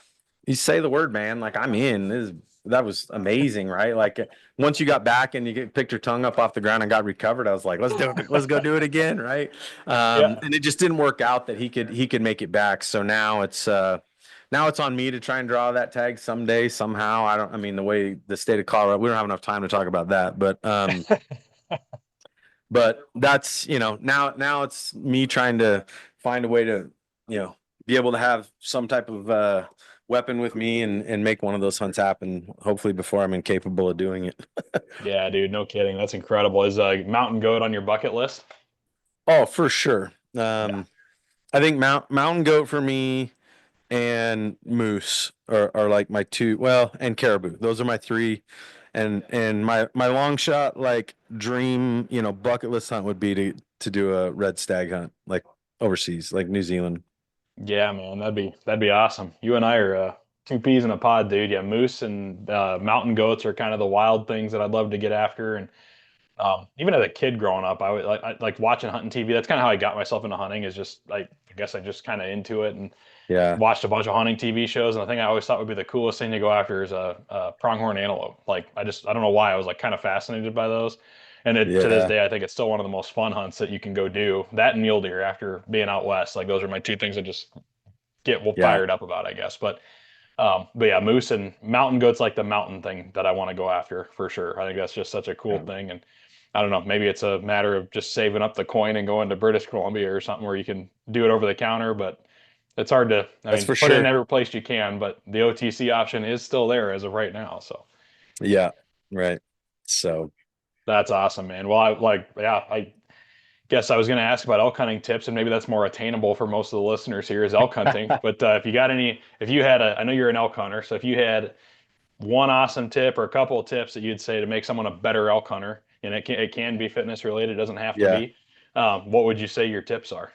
you say the word, man. Like, I'm in. That was amazing, right? Like, once you got back and picked your tongue up off the ground and got recovered, I was like, let's do it. Let's go do it again, right? Yeah. And it just didn't work out that he could make it back. So now it's on me to try and draw that tag someday, somehow. I mean, the way the state of Colorado, we don't have enough time to talk about that, but that's, now it's me trying to find a way to, be able to have some type of weapon with me and make one of those hunts happen, hopefully before I'm incapable of doing it. Yeah, dude, no kidding. That's incredible. Is a mountain goat on your bucket list? Oh, for sure. Yeah. I think mountain goat for me and moose are like my two, well, and caribou. Those are my three. And my long shot like dream, bucket list hunt would be to do a red stag hunt like overseas, like New Zealand. Yeah, man, that'd be awesome. You and I are two peas in a pod, dude. Yeah, moose and mountain goats are kind of the wild things that I'd love to get after. And even as a kid growing up, I like watching hunting TV. That's kind of how I got myself into hunting. Is just like I guess I just kind of into it and Yeah. watched a bunch of hunting TV shows. And the thing I always thought would be the coolest thing to go after is a pronghorn antelope. Like I don't know why I was like kind of fascinated by those. And to this Yeah. day, I think it's still one of the most fun hunts that you can go do. That and mule deer after being out west. Like those are my two things that just get Yeah. fired up about, I guess. But yeah, moose and mountain goats like the mountain thing that I want to go after for sure. I think that's just such a cool thing. And I don't know, maybe it's a matter of just saving up the coin and going to British Columbia or something where you can do it over the counter. But it's hard to, I That's mean, for put it in sure. every place you can, but the OTC option is still there as of right now. So Yeah. Right. So, that's awesome, man. Well, I guess I was going to ask about elk hunting tips, and maybe that's more attainable for most of the listeners here is elk hunting. But if you got any, if you had I know you're an elk hunter, so if you had one awesome tip or a couple of tips that you'd say to make someone a better elk hunter, and it can be fitness related, it doesn't have to yeah. be. What would you say your tips are?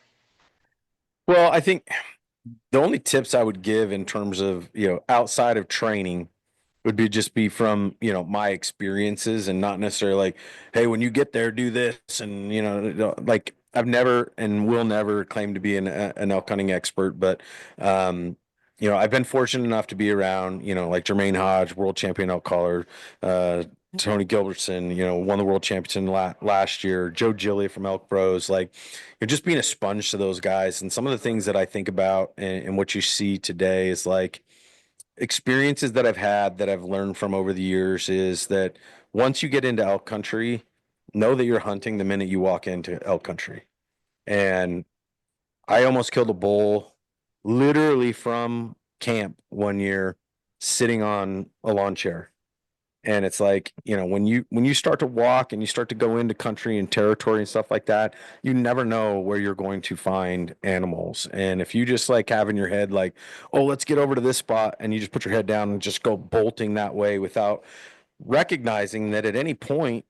Well, I think the only tips I would give in terms of, outside of training would be from, my experiences and not necessarily like, hey, when you get there, do this. And, like I've never and will never claim to be an elk hunting expert, but, I've been fortunate enough to be around, like Jermaine Hodge, world champion elk caller, Tony Gilbertson, won the world championship last year, Joe Gilly from Elk Bros, like you're just being a sponge to those guys. And some of the things that I think about and what you see today is like, experiences that I've had that I've learned from over the years is that once you get into elk country, know that you're hunting the minute you walk into elk country. And I almost killed a bull literally from camp one year sitting on a lawn chair. And it's like, when you start to walk and you start to go into country and territory and stuff like that, you never know where you're going to find animals. And if you just like have in your head, like, oh, let's get over to this spot, and you just put your head down and just go bolting that way without recognizing that at any point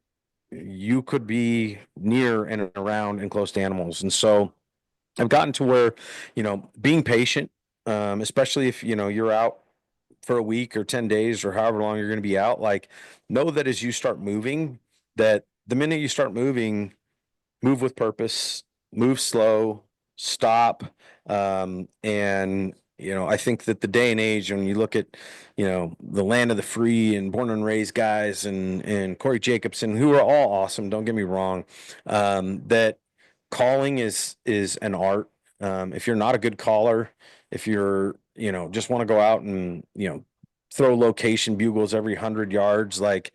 you could be near and around and close to animals. And so I've gotten to where, being patient, especially if, you're out for a week or 10 days or however long you're going to be out, like know that as you start moving, that the minute you start moving, move with purpose, move slow, stop. And, I think that the day and age, when you look at, the land of the free and born and raised guys and Corey Jacobson, who are all awesome, don't get me wrong, that calling is an art. If you're not a good caller, if you're, just want to go out and, throw location bugles every 100 yards, like,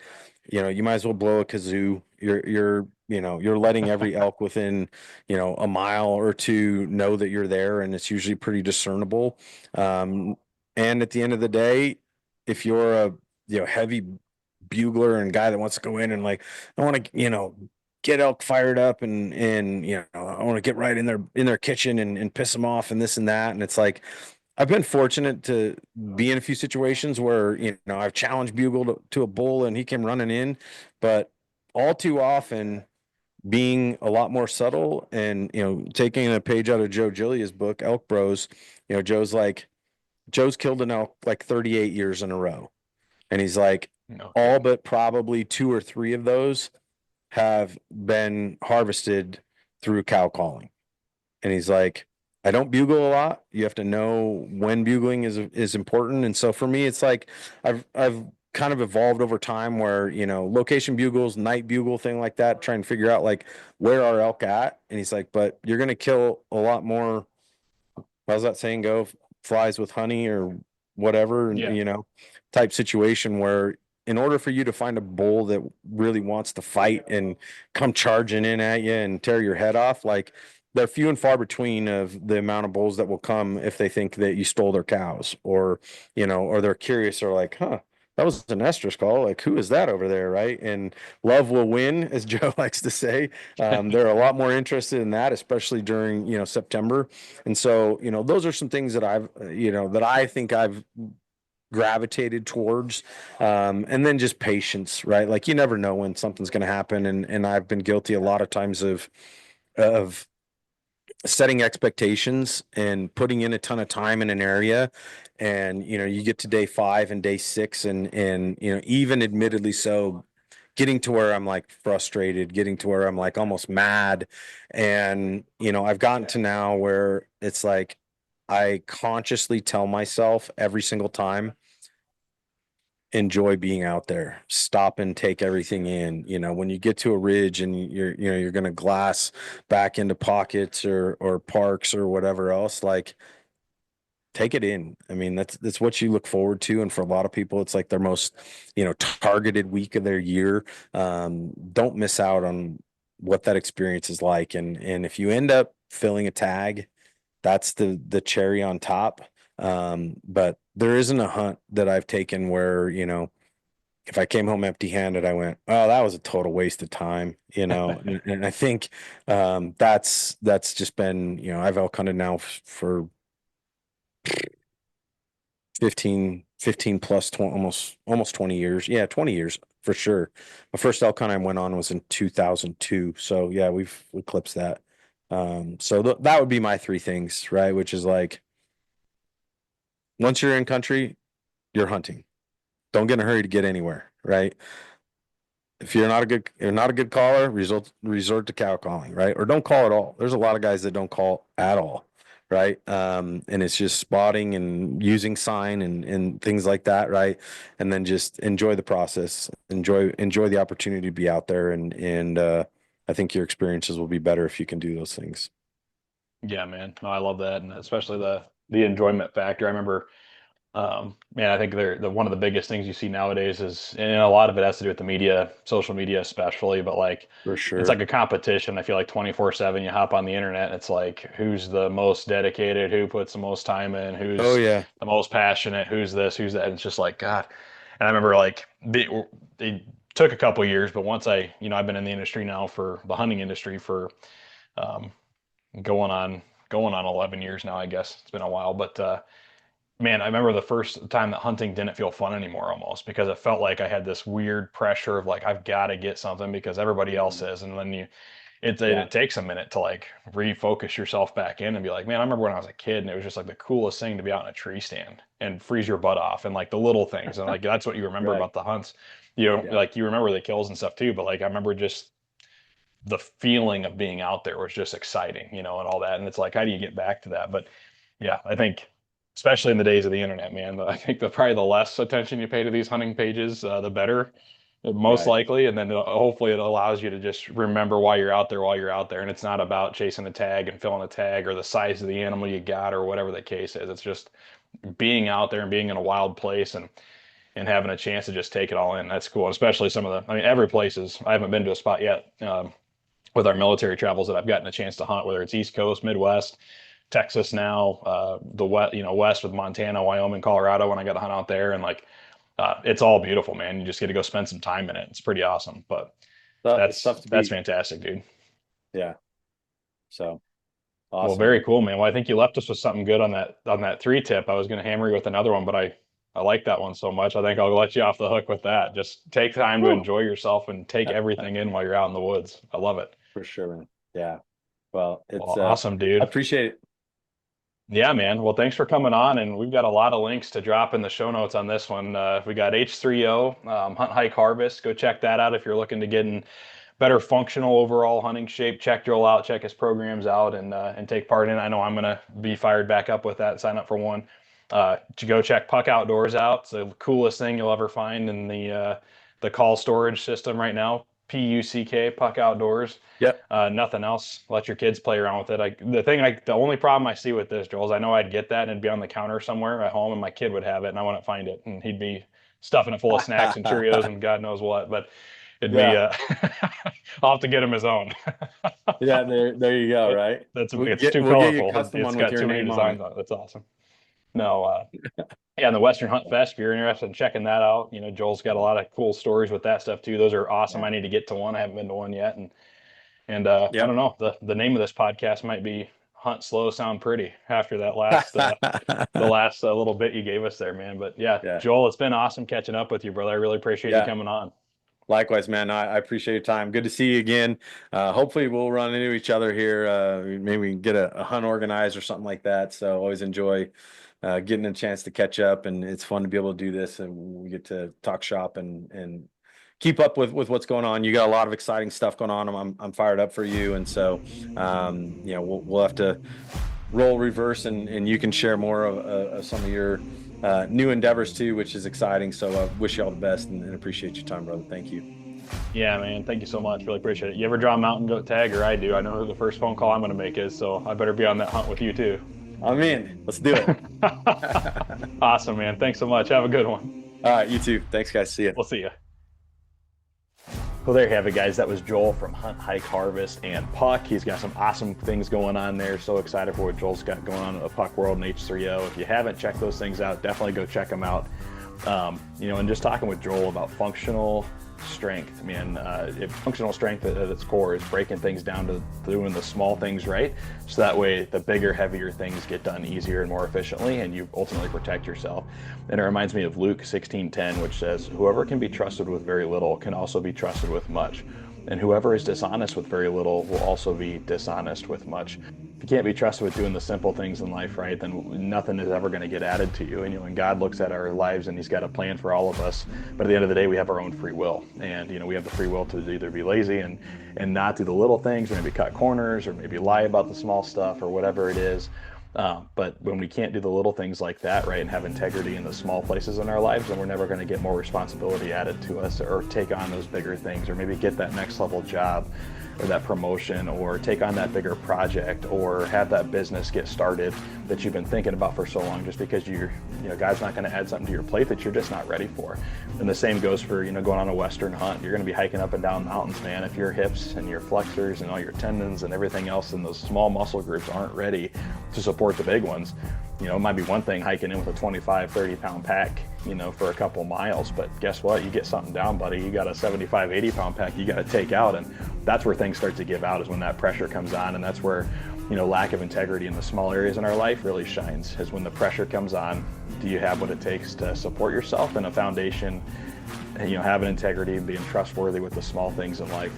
you might as well blow a kazoo. You're letting every elk within, a mile or two know that you're there, and it's usually pretty discernible. Um, and at the end of the day, if you're a, heavy bugler and guy that wants to go in and like, I want to, get elk fired up and I want to get right in their kitchen and piss them off and this and that. And it's like, I've been fortunate to be in a few situations where, I've challenged bugle to a bull and he came running in, but all too often being a lot more subtle and, taking a page out of Joe Gillia's book, Elk Bros, Joe's killed an elk like 38 years in a row. And he's like, No all kidding. but probably two or three of those have been harvested through cow calling. And he's like, I don't bugle a lot. You have to know when bugling is important. And so for me, it's like I've kind of evolved over time where, location bugles, night bugle, thing like that, trying to figure out like where are elk at. And he's like, but you're gonna kill a lot more, how's that saying go? Flies with honey or whatever, Yeah. type situation where in order for you to find a bull that really wants to fight and come charging in at you and tear your head off, like they're few and far between of the amount of bulls that will come if they think that you stole their cows, or or they're curious, or like, huh, that was an estrus call, like who is that over there, right? And love will win, as Joe likes to say. They're a lot more interested in that, especially during September. And so those are some things that that I think I've gravitated towards. And then just patience, right? Like you never know when something's going to happen, and I've been guilty a lot of times of setting expectations and putting in a ton of time in an area, and you get to day 5 and day 6, and even admittedly so, getting to where I'm like frustrated, getting to where I'm like almost mad. And I've gotten to now where it's like I consciously tell myself every single time, enjoy being out there, stop and take everything in. When you get to a ridge and you're going to glass back into pockets or parks or whatever else, like take it in. I mean, that's what you look forward to. And for a lot of people, it's like their most targeted week of their year. Don't miss out on what that experience is like. And if you end up filling a tag, that's the cherry on top. But there isn't a hunt that I've taken where if I came home empty handed, I went, oh, that was a total waste of time. And I think that's just been, I've elk hunted now for 15 plus 20, almost 20 years. Yeah, 20 years for sure. My first elk hunt I went on was in 2002. So yeah, we've eclipsed that. So that would be my three things, right? Which is like, once you're in country, you're hunting. Don't get in a hurry to get anywhere, right? If you're not a good caller, resort to cow calling, right? Or don't call at all. There's a lot of guys that don't call at all, right? And it's just spotting and using sign and things like that, right? And then just enjoy the process, enjoy the opportunity to be out there, and I think your experiences will be better if you can do those things. Yeah, man. No, I love that, and especially the enjoyment factor. I remember, man, I think the one of the biggest things you see nowadays is, and a lot of it has to do with the media, social media especially, but like For it's sure. like a competition. I feel like 24/7 you hop on the internet and it's like who's the most dedicated, who puts the most time in, Oh who's yeah. the most passionate, who's this, who's that. And it's just like God. And I remember like it took a couple years, but once I've been in the industry now for the hunting industry for um, going on going on 11 years now, I guess. It's been a while, but man, I remember the first time that hunting didn't feel fun anymore almost because it felt like I had this weird pressure of like I've got to get something because everybody else Mhm. is, and then Yeah. it takes a minute to like refocus yourself back in and be like, man, I remember when I was a kid and it was just like the coolest thing to be out in a tree stand and freeze your butt off and like the little things, and like that's what you remember Right. about the hunts. Yeah. Like you remember the kills and stuff too, but like I remember just the feeling of being out there was just exciting, and all that. And it's like, how do you get back to that? But yeah, I think, especially in the days of the internet, man, I think probably the less attention you pay to these hunting pages, the better, most Right. likely. And then hopefully it allows you to just remember why you're out there while you're out there. And it's not about chasing a tag and filling a tag or the size of the animal you got or whatever the case is. It's just being out there and being in a wild place and having a chance to just take it all in. That's cool. And especially some of I mean, every place is, I haven't been to a spot yet. With our military travels that I've gotten a chance to hunt, whether it's East Coast, Midwest, Texas now, the west, west with Montana, Wyoming, Colorado, when I got to hunt out there, and like, it's all beautiful, man. You just get to go spend some time in it. It's pretty awesome, but It's tough to that's beat. fantastic, dude. Yeah. So Well, awesome, very man. cool, man. Well, I think you left us with something good on that three tip. I was going to hammer you with another one, but I like that one so much. I think I'll let you off the hook with that. Just take time to Woo. enjoy yourself and take everything in while you're out in the woods. I love it. For sure, man. Yeah. Well, Well, awesome, I dude. appreciate it. Yeah, man. Well, thanks for coming on, and we've got a lot of links to drop in the show notes on this one. We got H30 Hunt Hike Harvest. Go check that out if you're looking to get in better functional overall hunting shape. Check Joel out, check his programs out, and take part in it. I know I'm gonna be fired back up with that. Sign up for one. To go check Puck Outdoors out. It's the coolest thing you'll ever find in the call storage system right now. PUCK Puck Outdoors. Yep. Nothing else. Let your kids play around with it. The only problem I see with this, Joel, is I know I'd get that and it'd be on the counter somewhere at home, and my kid would have it, and I wouldn't find it, and he'd be stuffing it full of snacks and Cheerios and God knows what. But it'd be, Yeah. I'll have to get him his own. Yeah, there you go. Right. It's too We'll get you colorful. a custom It's one with got your too many name on designs it. on it. That's awesome. No, yeah, and the Western Hunt Fest, if you're interested in checking that out, Joel's got a lot of cool stories with that stuff too. Those are awesome. Yeah. I need to get to one. I haven't been to one yet. And I Yep. don't know, the name of this podcast might be Hunt Slow Sound Pretty after that the last little bit you gave us there, man. But yeah, Yeah. Joel, it's been awesome catching up with you, brother. I really appreciate you Yeah. coming on. Likewise, man. I appreciate your time. Good to see you again. Hopefully we'll run into each other here. Maybe we can get a hunt organized or something like that. So always enjoy getting a chance to catch up, and it's fun to be able to do this, and we get to talk shop and keep up with what's going on. You got a lot of exciting stuff going on. I'm fired up for you, and so we'll have to roll reverse, and you can share more of some of your new endeavors too, which is exciting. So I wish you all the best and appreciate your time, brother. Thank you. Yeah, man. Thank you so much. Really appreciate it. You ever draw a mountain goat tag, or I do? I know who the first phone call I'm going to make is, so I better be on that hunt with you too. I'm in. Let's do it. Awesome, man. Thanks so much. Have a good one. All right, you too. Thanks, guys. See you. We'll see you. Well, there you have it, guys. That was Joel from Hunt, Hike, Harvest, and Puck. He's got some awesome things going on there. So excited for what Joel's got going on at the Puck World and H30. If you haven't checked those things out, definitely go check them out. And just talking with Joel about functional strength, man. Functional strength at its core is breaking things down to doing the small things right. So that way the bigger, heavier things get done easier and more efficiently, and you ultimately protect yourself. And it reminds me of Luke 16:10, which says, whoever can be trusted with very little can also be trusted with much. And whoever is dishonest with very little will also be dishonest with much. If you can't be trusted with doing the simple things in life right, then nothing is ever going to get added to you. And when God looks at our lives, and he's got a plan for all of us, but at the end of the day, we have our own free will. And we have the free will to either be lazy and not do the little things, or maybe cut corners, or maybe lie about the small stuff, or whatever it is. But when we can't do the little things like that, right, and have integrity in the small places in our lives, then we're never going to get more responsibility added to us, or take on those bigger things, or maybe get that next level job, or that promotion, or take on that bigger project, or have that business get started that you've been thinking about for so long, just because God's not going to add something to your plate that you're just not ready for. And the same goes for, going on a Western hunt. You're going to be hiking up and down mountains, man. If your hips and your flexors and all your tendons and everything else in those small muscle groups aren't ready to support the big ones, it might be one thing hiking in with a 25, 30 pound pack, for a couple miles, but guess what? You get something down, buddy. You got a 75, 80 pound pack you got to take out. And that's where things start to give out, is when that pressure comes on. And that's where, lack of integrity in the small areas in our life really shines, is when the pressure comes on. Do you have what it takes to support yourself, and a foundation, having integrity and being trustworthy with the small things in life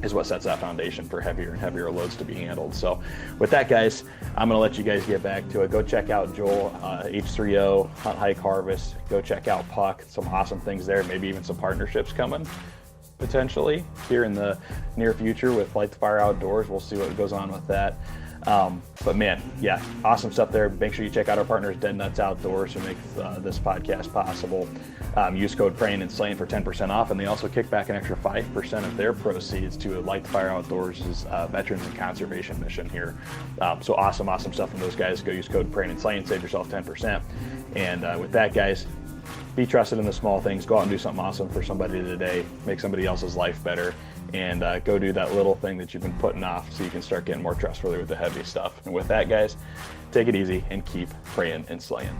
is what sets that foundation for heavier and heavier loads to be handled. So with that, guys, I'm going to let you guys get back to it. Go check out Joel, H30, Hunt, Hike, Harvest. Go check out Puck. Some awesome things there. Maybe even some partnerships coming potentially here in the near future with Light the Fire Outdoors. We'll see what goes on with that. But man, yeah, awesome stuff there. Make sure you check out our partners, Dead Nuts Outdoors, who make this podcast possible. Use code Prayin and Slayin for 10% off, and they also kick back an extra 5% of their proceeds to Light the Fire Outdoors' Veterans and Conservation mission here. So awesome stuff from those guys. Go use code Prayin and Slayin, save yourself 10%. And with that, guys, be trusted in the small things. Go out and do something awesome for somebody today. Make somebody else's life better. And go do that little thing that you've been putting off, so you can start getting more trustworthy with the heavy stuff. And with that, guys, take it easy and keep praying and slaying.